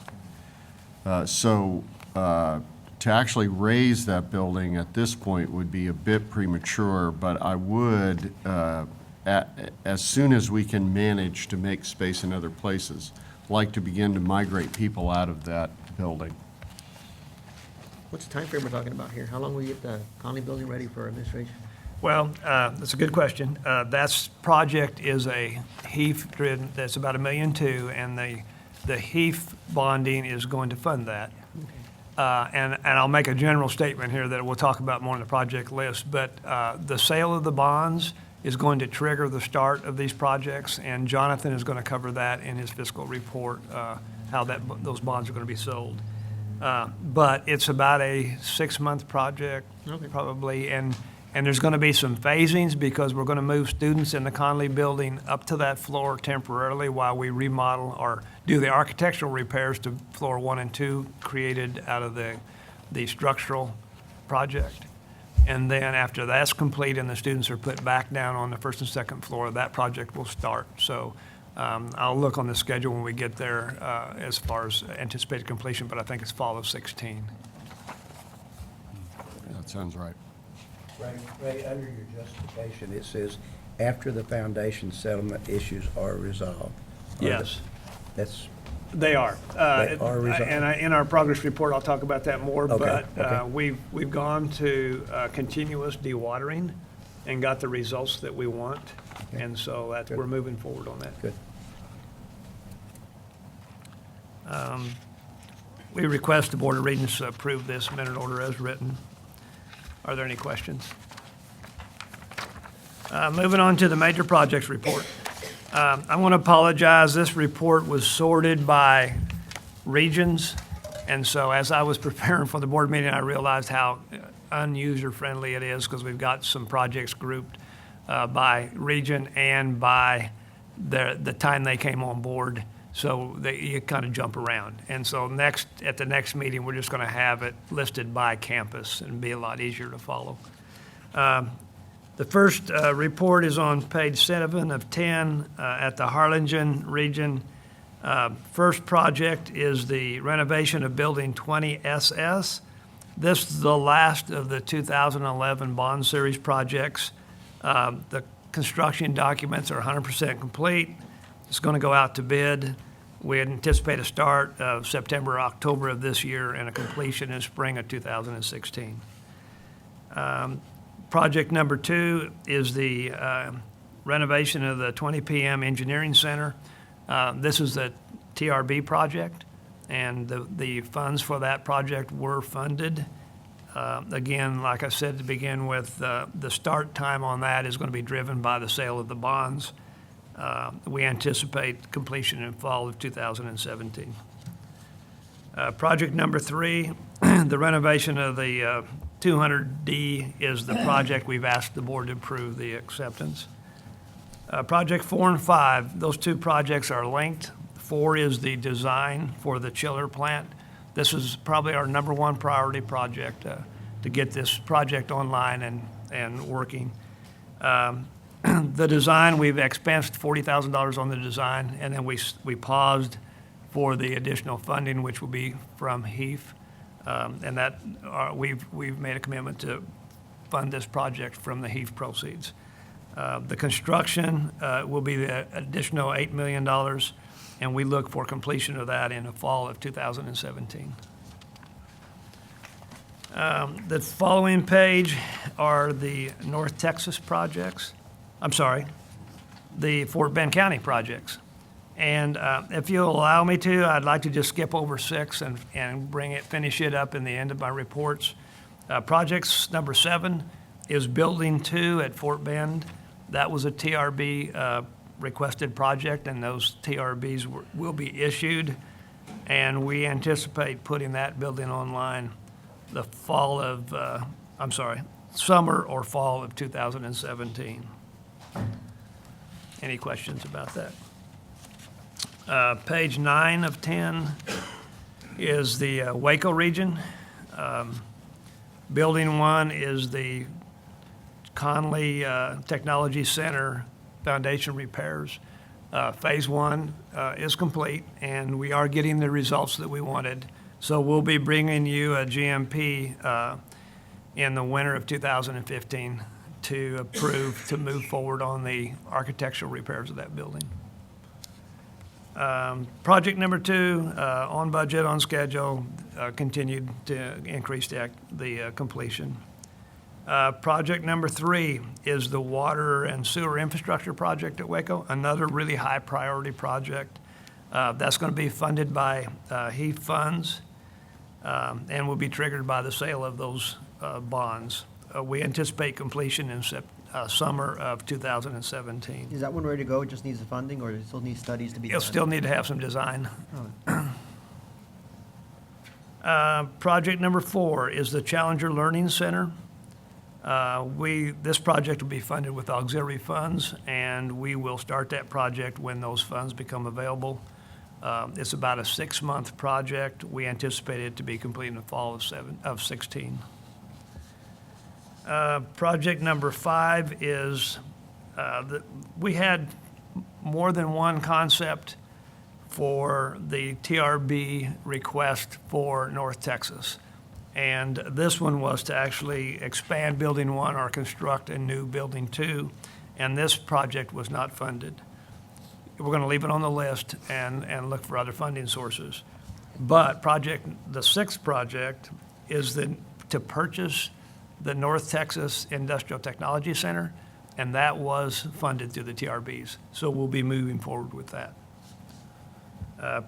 To actually raise that building at this point would be a bit premature, but I would, as soon as we can manage to make space in other places, like to begin to migrate people out of that building. What's the time frame we're talking about here? How long will you get the Conley building ready for administration? Well, that's a good question. That's project is a HEAF driven, that's about $1.2 million, and the HEAF bonding is going to fund that. And I'll make a general statement here that we'll talk about more in the project list, but the sale of the bonds is going to trigger the start of these projects, and Jonathan is going to cover that in his fiscal report, how those bonds are going to be sold. But it's about a 6-month project, probably, and there's going to be some phasings because we're going to move students in the Conley building up to that floor temporarily while we remodel or do the architectural repairs to floor 1 and 2 created out of the structural project. And then after that's complete and the students are put back down on the 1st and 2nd floor, that project will start. So I'll look on the schedule when we get there as far as anticipated completion, but I think it's fall of 16. That sounds right. Ray, under your justification, it says, after the foundation settlement issues are resolved. Yes. They are resolved. And in our progress report, I'll talk about that more, Okay, but okay. we've gone to continuous dewatering and got the results that we want, Okay. and so Good. we're moving forward on that. Good. We request the Board of Regents approve this minute order as written. Are there any questions? Moving on to the major projects report. I want to apologize. This report was sorted by regions, and so as I was preparing for the board meeting, I realized how unuser-friendly it is because we've got some projects grouped by region and by the time they came on board. So you kind of jump around. And so at the next meeting, we're just going to have it listed by campus and be a lot easier to follow. The first report is on page 7 of 10 at the Harlingen region. First project is the renovation of Building 20 SS. This is the last of the 2011 bond series projects. The construction documents are 100% complete. It's going to go out to bid. We anticipate a start of September, October of this year and a completion in spring of 2016. Project number 2 is the renovation of the 20 PM Engineering Center. This is a TRB project, and the funds for that project were funded. Again, like I said to begin with, the start time on that is going to be driven by the sale of the bonds. We anticipate completion in fall of 2017. Project number 3, the renovation of the 200D is the project we've asked the board to approve the acceptance. Project 4 and 5, those two projects are linked. 4 is the design for the chiller plant. This is probably our number 1 priority project to get this project online and working. The design, we've expensed $40,000 on the design, and then we paused for the additional funding, which will be from HEAF. And that we've made a commitment to fund this project from the HEAF proceeds. The construction will be the additional $8 million, and we look for completion of that in the fall of 2017. The following page are the North Texas projects. I'm sorry, the Fort Bend County projects. And if you'll allow me to, I'd like to just skip over 6 and finish it up in the end of my reports. Projects number 7 is Building 2 at Fort Bend. That was a TRB requested project, and those TRBs will be issued. And we anticipate putting that building online the summer or fall of 2017. Any questions about that? Page 9 of 10 is the Waco region. Building 1 is the Conley Technology Center foundation repairs. Phase 1 is complete, and we are getting the results that we wanted. So we'll be bringing you a GMP in the winter of 2015 to approve to move forward on the architectural repairs of that building. Project number 2, on budget, on schedule, continued to increase the completion. Project number 3 is the water and sewer infrastructure project at Waco, another really high priority project. That's going to be funded by HEAF funds and will be triggered by the sale of those bonds. We anticipate completion in summer of 2017. Is that one ready to go? It just needs the funding, or it still needs studies to be done? It'll still need to have some design. Oh. Project number 4 is the Challenger Learning Center. This project will be funded with auxiliary funds, and we will start that project when those funds become available. It's about a 6-month project. We anticipate it to be complete in the fall of 16. Project number 5 is, we had more than one concept for the TRB request for North Texas. And this one was to actually expand Building 1 or construct a new Building 2, and this project was not funded. We're going to leave it on the list and look for other funding sources. But the 6th project is to purchase the North Texas Industrial Technology Center, and that was funded through the TRBs. So we'll be moving forward with that.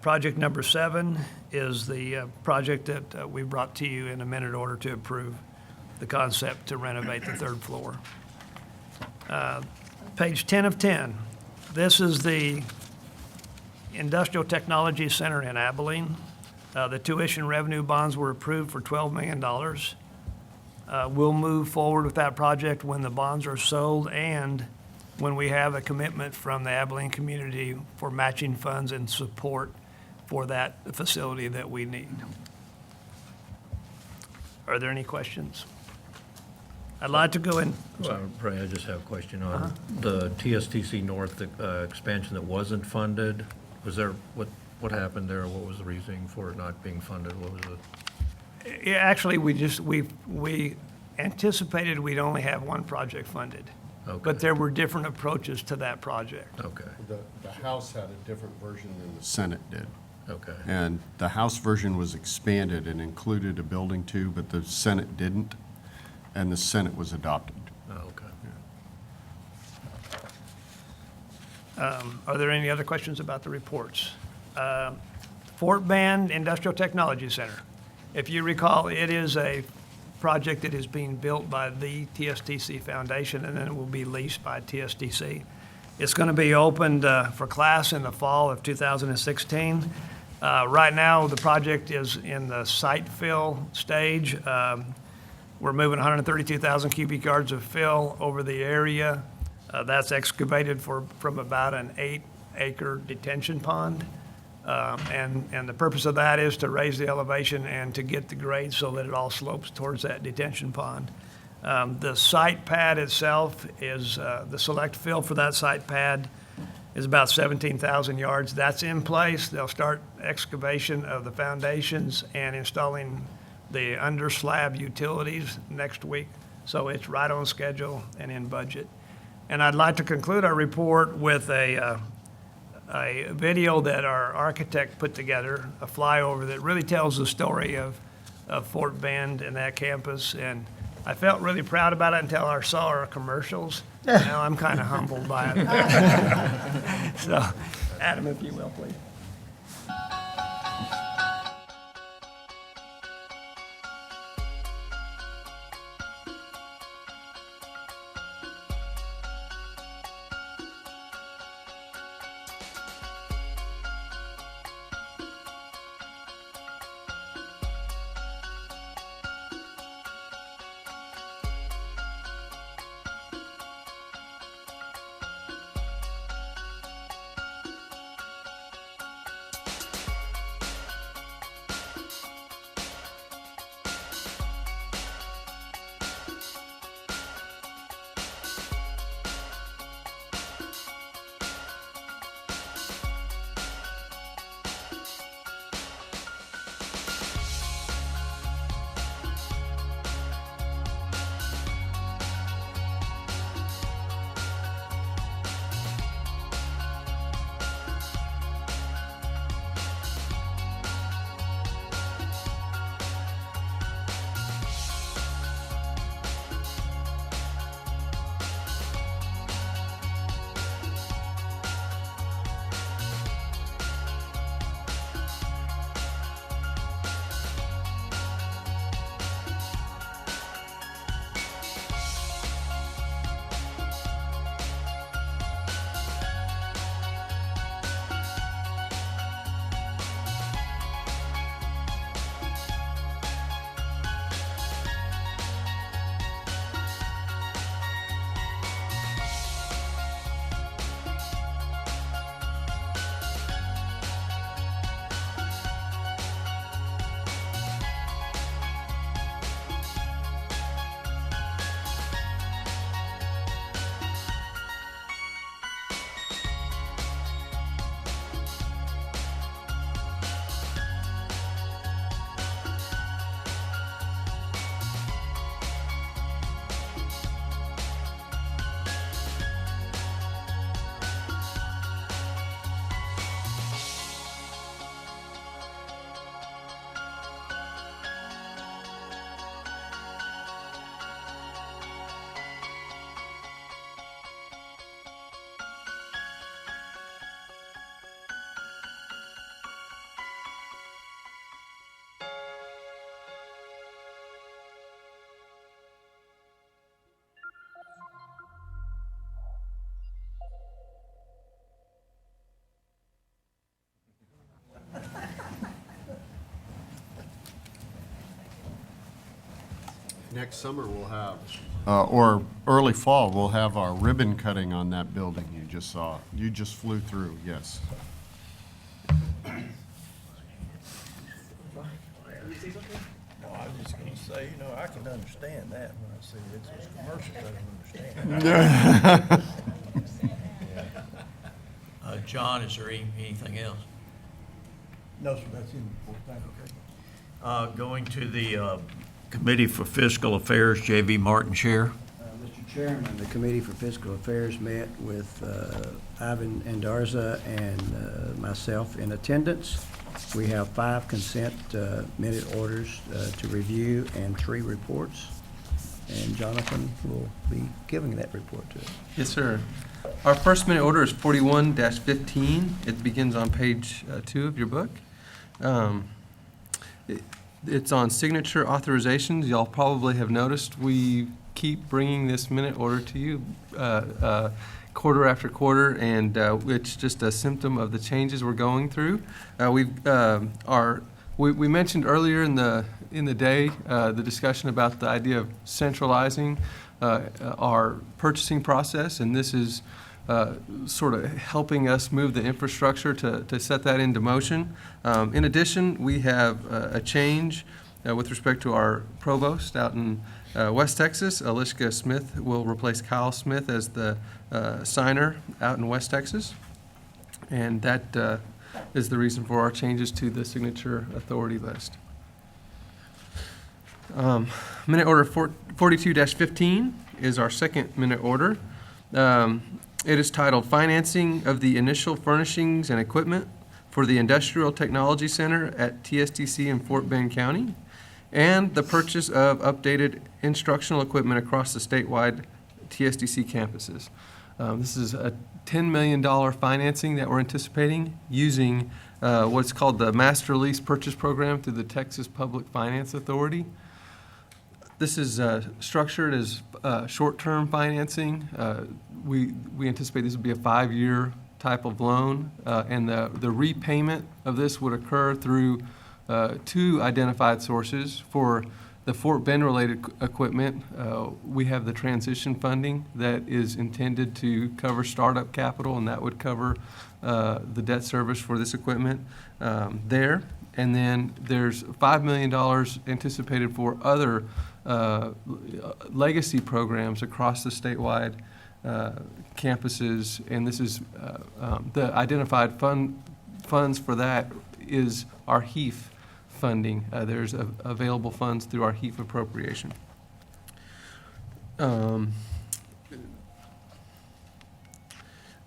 Project number 7 is the project that we brought to you in a minute order to approve the concept to renovate the 3rd floor. Page 10 of 10. This is the Industrial Technology Center in Abilene. The tuition revenue bonds were approved for $12 million. We'll move forward with that project when the bonds are sold and when we have a commitment from the Abilene community for matching funds and support for that facility that we need. Are there any questions? I'd like to go in. Ray, I just have a question on the TSTC North expansion that wasn't funded. Was there, what happened there? What was the reasoning for it not being funded? What was it? Yeah, actually, we anticipated we'd only have one project funded. Okay. But there were different approaches to that project. Okay, The House had a different version than the Senate did. okay. And the House version was expanded and included a Building 2, but the Senate didn't, and the Senate was adopted. Oh, okay. Are there any other questions about the reports? Fort Bend Industrial Technology Center. If you recall, it is a project that is being built by the TSTC Foundation, and then it will be leased by TSTC. It's going to be opened for class in the fall of 2016. Right now, the project is in the site fill stage. We're moving 132,000 cubic yards of fill over the area. That's excavated from about an 8-acre detention pond. And the purpose of that is to raise the elevation and to get the grade so that it all slopes towards that detention pond. The site pad itself is, the select fill for that site pad is about 17,000 yards. That's in place. They'll start excavation of the foundations and installing the under slab utilities next week. So it's right on schedule and in budget. And I'd like to conclude our report with a video that our architect put together, a flyover that really tells the story of Fort Bend and that campus. And I felt really proud about it until I saw our commercials. Now I'm kind of humbled by it. So, Adam, if you will, please. Next summer we'll have, or early fall, we'll have our ribbon cutting on that building you just saw. You just flew through, yes. No, I was just gonna say, you know, I can understand that when I see it's those commercials, I don't understand. John, is there anything else? No, sir, that's in the report, thank you. Going to the Committee for Fiscal Affairs, J.V. Martin, Chair. Mr. Chairman, the Committee for Fiscal Affairs met with Ivan Andarza and myself in attendance. We have 5 consent minute orders to review and 3 reports. And Jonathan will be giving that report to us. Yes, sir. Our first minute order is 41-15. It begins on page 2 of your book. It's on signature authorizations. Y'all probably have noticed we keep bringing this minute order to you quarter after quarter, and it's just a symptom of the changes we're going through. We mentioned earlier in the day the discussion about the idea of centralizing our purchasing process, and this is sort of helping us move the infrastructure to set that into motion. In addition, we have a change with respect to our provost out in West Texas. Alishka Smith will replace Kyle Smith as the signer out in West Texas. And that is the reason for our changes to the signature authority list. Minute order 42-15 is our second minute order. It is titled Financing of the Initial Furnishings and Equipment for the Industrial Technology Center at TSTC in Fort Bend County, and the purchase of updated instructional equipment across the statewide TSTC campuses. This is a $10 million financing that we're anticipating using what's called the Master Lease Purchase Program through the Texas Public Finance Authority. This is structured as short-term financing. We anticipate this will be a 5-year type of loan, and the repayment of this would occur through 2 identified sources. For the Fort Bend-related equipment, we have the transition funding that is intended to cover startup capital, and that would cover the debt service for this equipment there. And then there's $5 million anticipated for other legacy programs across the statewide campuses, and this is the identified funds for that is our HEAF funding. There's available funds through our HEAF appropriation.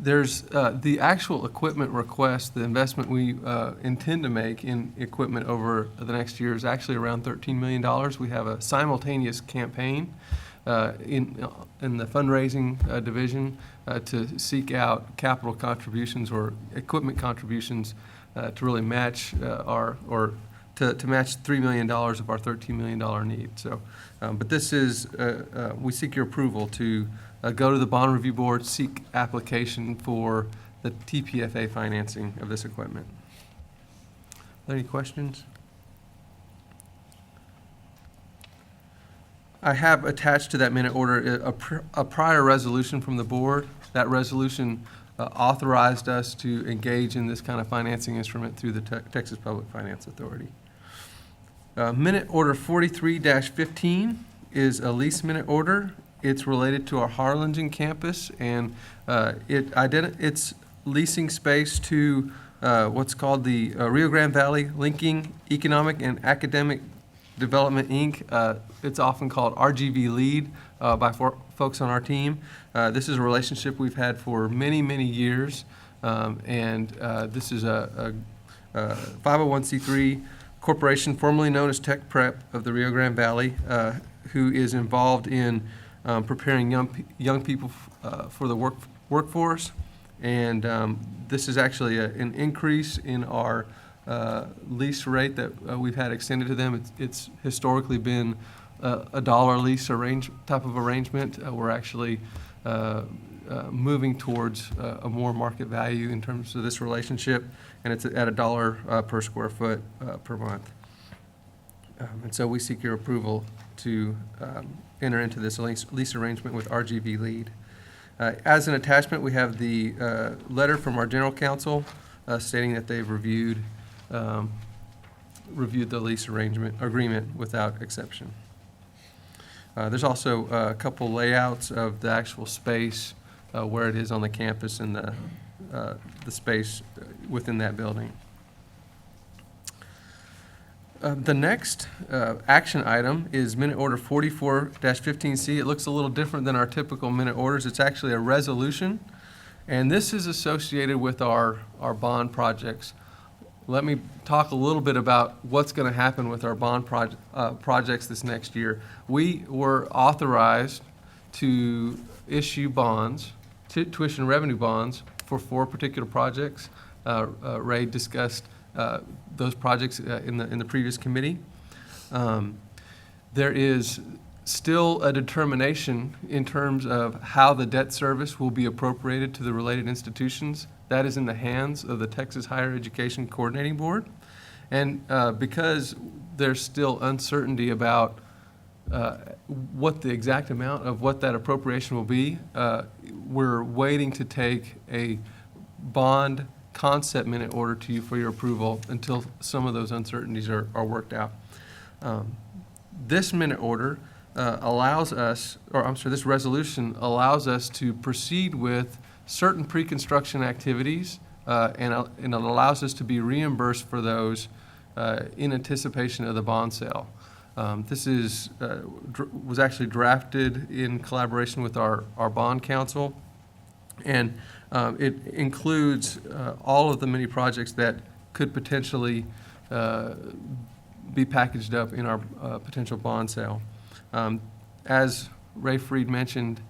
There's the actual equipment request, the investment we intend to make in equipment over the next year is actually around $13 million. We have a simultaneous campaign in the fundraising division to seek out capital contributions or equipment contributions to really match to match $3 million of our $13 million need. So, but this is, we seek your approval to go to the Bond Review Board, seek application for the TPFA financing of this equipment. Are there any questions? I have attached to that minute order a prior resolution from the board. That resolution authorized us to engage in this kind of financing instrument through the Texas Public Finance Authority. Minute order 43-15 is a lease minute order. It's related to our Harlingen campus, and it's leasing space to what's called the Rio Grande Valley Linking Economic and Academic Development, Inc. It's often called RGV LEAD by folks on our team. This is a relationship we've had for many, many years, and this is a 501c3 corporation formerly known as Tech Prep of the Rio Grande Valley, who is involved in preparing young people for the workforce. And this is actually an increase in our lease rate that we've had extended to them. It's historically been a dollar lease type of arrangement. We're actually moving towards a more market value in terms of this relationship, and it's at $1 per square foot per month. And so we seek your approval to enter into this lease arrangement with RGV Lead. As an attachment, we have the letter from our general counsel stating that they've reviewed the lease agreement without exception. There's also a couple layouts of the actual space where it is on the campus and the space within that building. The next action item is minute order 44-15C. It looks a little different than our typical minute orders. It's actually a resolution, and this is associated with our bond projects. Let me talk a little bit about what's going to happen with our bond projects this next year. We were authorized to issue bonds, tuition revenue bonds, for 4 particular projects. Ray discussed those projects in the previous committee. There is still a determination in terms of how the debt service will be appropriated to the related institutions. That is in the hands of the Texas Higher Education Coordinating Board. And because there's still uncertainty about what the exact amount of what that appropriation will be, we're waiting to take a bond concept minute order to you for your approval until some of those uncertainties are worked out. This minute order this resolution allows us to proceed with certain pre-construction activities, and it allows us to be reimbursed for those in anticipation of the bond sale. This was actually drafted in collaboration with our bond counsel, and it includes all of the many projects that could potentially be packaged up in our potential bond sale. As Ray Freed mentioned,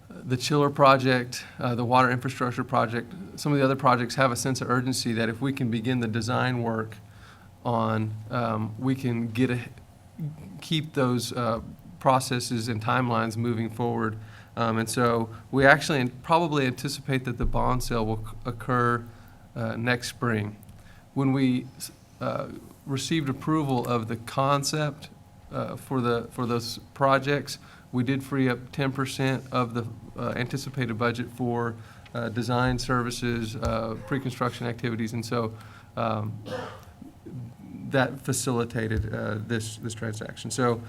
the chiller project, the water infrastructure project, some of the other projects have a sense of urgency that if we can begin the design work on, we can keep those processes and timelines moving forward. And so we actually probably anticipate that the bond sale will occur next spring. When we received approval of the concept for those projects, we did free up 10% of the anticipated budget for design services, pre-construction activities, and so that facilitated this transaction. So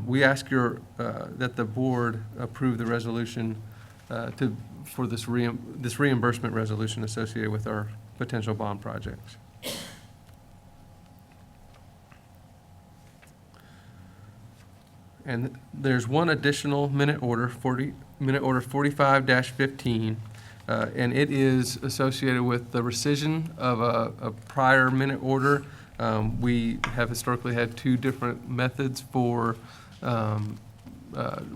we ask that the board approve the resolution for this reimbursement resolution associated with our potential bond projects. And there's one additional minute order 45-15, and it is associated with the rescission of a prior minute order. We have historically had 2 different methods for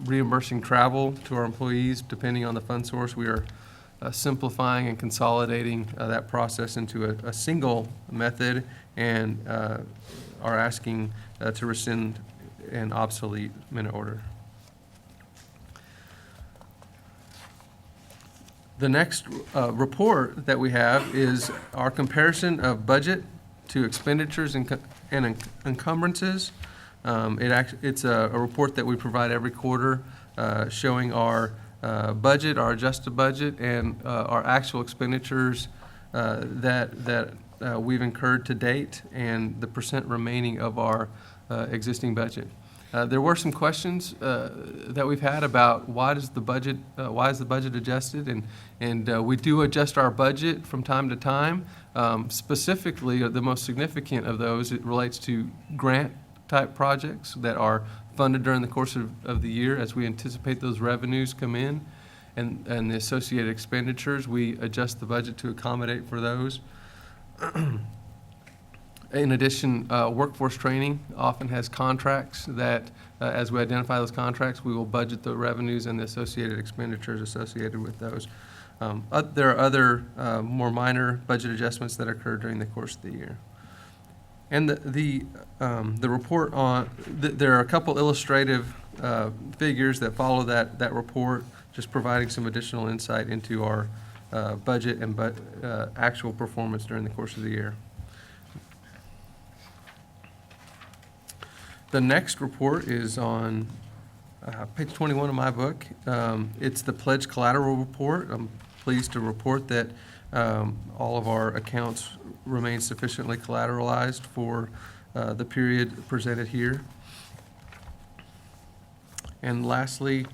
reimbursing travel to our employees depending on the fund source. We are simplifying and consolidating that process into a single method, and are asking to rescind an obsolete minute order. The next report that we have is our comparison of budget to expenditures and encumbrances. It's a report that we provide every quarter showing our budget, our adjusted budget, and our actual expenditures that we've incurred to date, and the percent remaining of our existing budget. There were some questions that we've had about why is the budget adjusted, and we do adjust our budget from time to time. Specifically, the most significant of those, it relates to grant type projects that are funded during the course of the year. As we anticipate those revenues come in and the associated expenditures, we adjust the budget to accommodate for those. In addition, workforce training often has contracts that, as we identify those contracts, we will budget the revenues and the associated expenditures associated with those. There are other more minor budget adjustments that occur during the course of the year. And the report there are a couple illustrative figures that follow that report, just providing some additional insight into our budget and actual performance during the course of the year. The next report is on page 21 of my book. It's the pledge collateral report. I'm pleased to report that all of our accounts remain sufficiently collateralized for the period presented here. And lastly,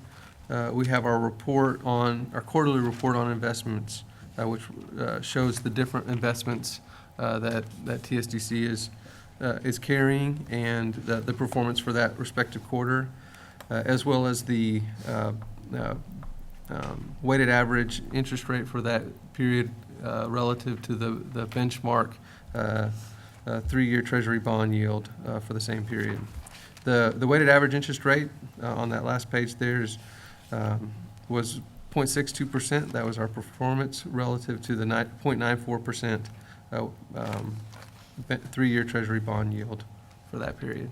we have our quarterly report on investments, which shows the different investments that TSDC is carrying and the performance for that respective quarter, as well as the weighted average interest rate for that period relative to the benchmark 3-year Treasury bond yield for the same period. The weighted average interest rate on that last page there was 0.62%. That was our performance relative to the 0.94% 3-year Treasury bond yield for that period.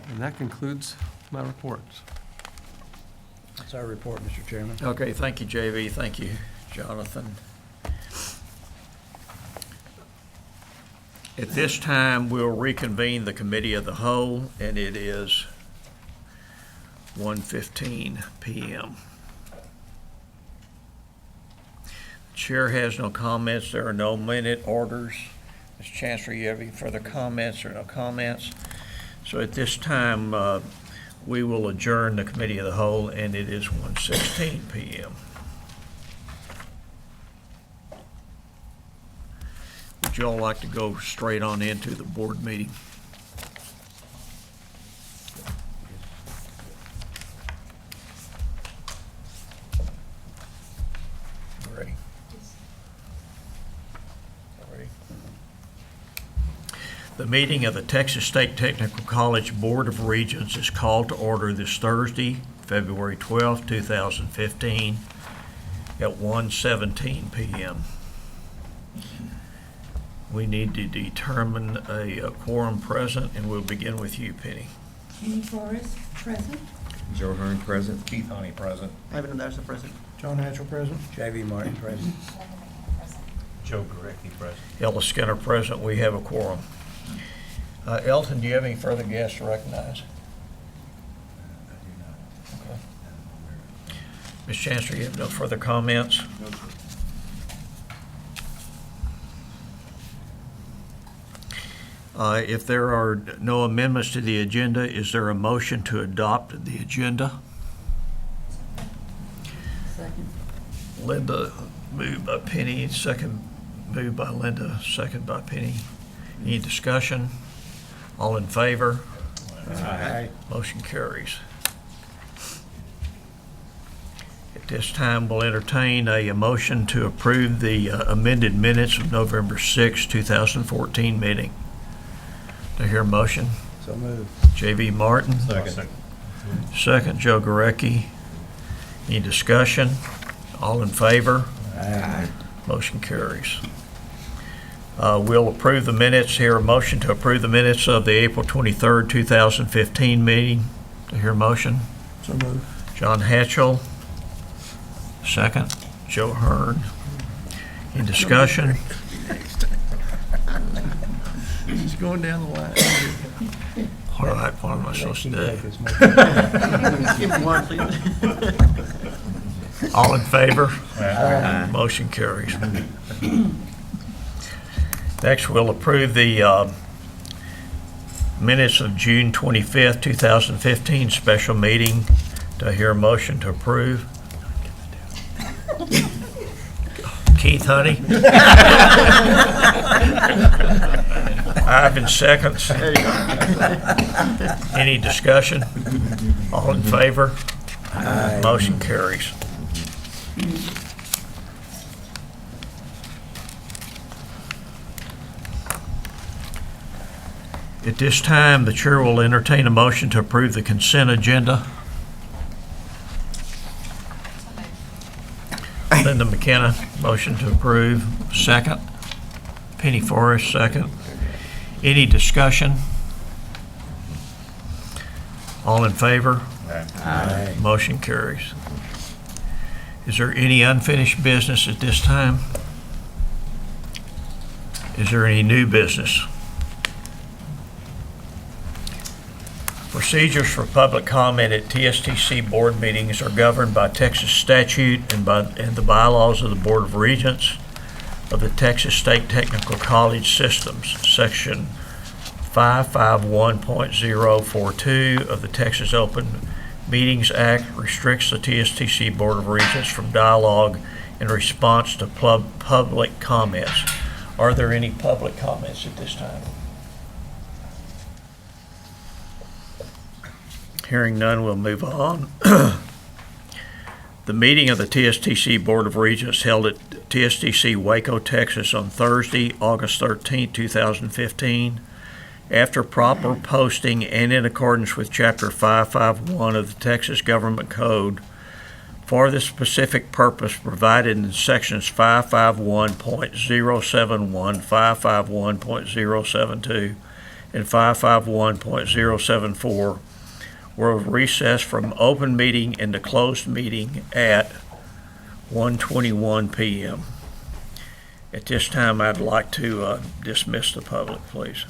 And that concludes my reports. That's our report, Mr. Chairman. Okay, thank you, JV. Thank you, Jonathan. At this time, we'll reconvene the Committee of the Whole, and it is 1:15 p.m. The Chair has no comments. There are no minute orders. Ms. Chancellor, you have any further comments or no comments? So at this time, we will adjourn the Committee of the Whole, and it is 1:16 p.m. Would you all like to go straight on into the board meeting? Ready? Ready? The meeting of the Texas State Technical College Board of Regents is called to order this Thursday, February 12, 2015, at 1:17 p.m. We need to determine a quorum present, and we'll begin with you, Penny. Penny Forrest, present. Joe Hearn present. Keith Honey, present. Ivan Anderson, present. John Hatchell, present. J.V. Martin, present. Joe Gurecki, present. Ella Skinner present. We have a quorum. Elton, do you have any further guests to recognize? Okay. Ms. Chancellor, you have no further comments? No, sir. If there are no amendments to the agenda, is there a motion to adopt the agenda? Second. Linda, moved by Penny, second moved by Linda, second by Penny. Any discussion? All in favor? Aye. Motion carries. At this time, we'll entertain a motion to approve the amended minutes of November 6, 2014 meeting. Do I hear a motion? So moved. J.V. Martin? Second. Second, Joe Gurecki. Any discussion? All in favor? Aye. Motion carries. We'll approve the minutes. Hear a motion to approve the minutes of the April 23rd, 2015 meeting. Do I hear a motion? So moved. John Hatchell. Second, Joe Hearn. Any discussion? He's going down the line. All right, what am I supposed to do? Give him one, please. All in favor? Aye. Motion carries. Next, we'll approve the minutes of June 25th, 2015 special meeting. Do I hear a motion to approve? Keith Honey? Ivan seconds. Any discussion? All in favor? Aye. Motion carries. At this time, the chair will entertain a motion to approve the consent agenda. Linda McKenna, motion to approve. Second. Penny Forrest, second. Any discussion? All in favor? Aye. Motion carries. Is there any unfinished business at this time? Is there any new business? Procedures for public comment at TSTC board meetings are governed by Texas statute and the bylaws of the Board of Regents of the Texas State Technical College Systems. Section 551.042 of the Texas Open Meetings Act restricts the TSTC Board of Regents from dialogue in response to public comments. Are there any public comments at this time? Hearing none, we'll move on. The meeting of the TSTC Board of Regents held at TSTC Waco, Texas on Thursday, August 13, 2015. After proper posting and in accordance with Chapter 551 of the Texas Government Code, for the specific purpose provided in sections 551.071, 551.072, and 551.074, were recessed from open meeting into closed meeting at 1:21 p.m. At this time, I'd like to dismiss the public, please.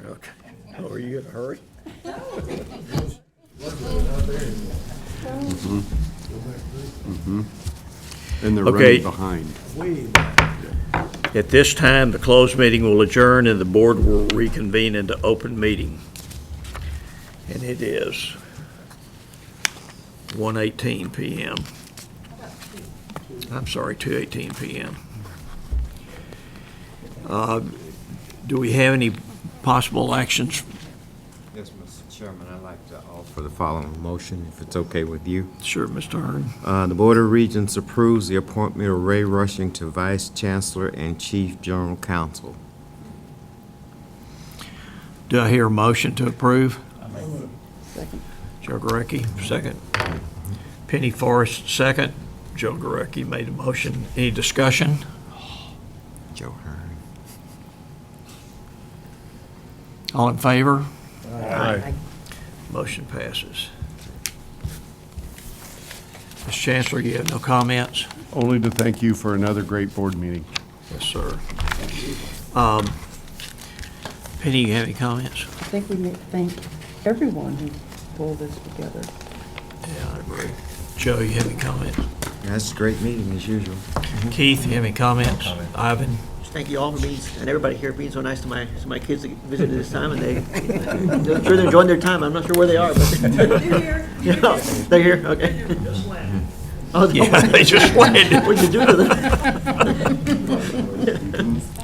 Okay. Oh, are you in a hurry? And they're Okay. running behind. At this time, the closed meeting will adjourn and the board will reconvene into open meeting. And it is 1:18 PM. I'm sorry, 2:18 PM. Do we have any possible actions? Yes, Mr. Chairman, I'd like to offer the following motion, if it's okay with you. Sure, Mr. Hearn. The Board of Regents approves the appointment of Ray Rushing to Vice Chancellor and Chief General Counsel. Do I hear a motion to approve? Second. Joe Gurecki, second. Penny Forrest, second. Joe Gurecki made a motion. Any discussion? Joe Hearn. All in favor? Aye. Motion passes. Ms. Chancellor, you have no comments? Only to thank you for another great board meeting. Yes, sir. Penny, you have any comments? I think we need to thank everyone who pulled this together. Yeah, I agree. Joe, you have any comments? That's a great meeting, as usual. Keith, you have any comments? Ivan? Just thank you all for being, and everybody here being so nice to my kids that visited this time, and I'm sure they're enjoying their time. I'm not sure where they are, but. They're here. Yeah, they're here, okay. Oh, Yeah, they just landed. What'd you do to them?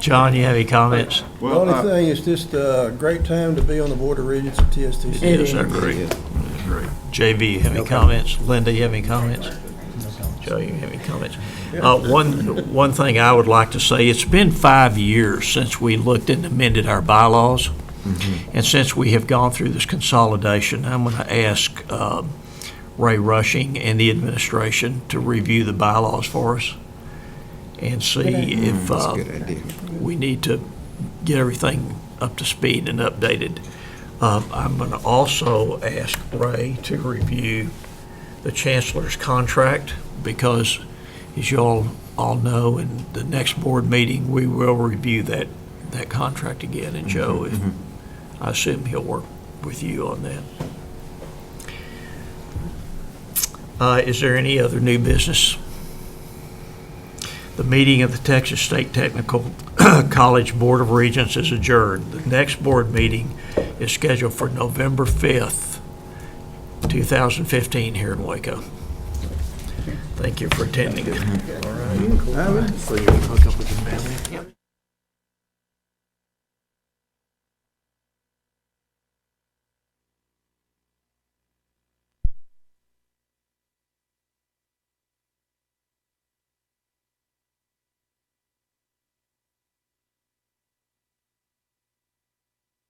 John, you have any comments? The only thing is just a great time to be on the Board of Regents at TSTC. Yes, I agree. I agree. JV, you have any comments? Linda, you have any comments? Joe, you have any comments? One thing I would like to say, it's been 5 years since we looked and amended our bylaws. And since we have gone through this consolidation, I'm going to ask Ray Rushing and the administration to review the bylaws for us and see if That's a good idea. we need to get everything up to speed and updated. I'm going to also ask Ray to review the chancellor's contract because, as you all know, in the next board meeting, we will review that contract again. And Joe, I assume he'll work with you on that. Is there any other new business? The meeting of the Texas State Technical College Board of Regents is adjourned. The next board meeting is scheduled for November 5th, 2015 here in Waco. Thank you for attending. All right. So you can hook up with your family? Yep.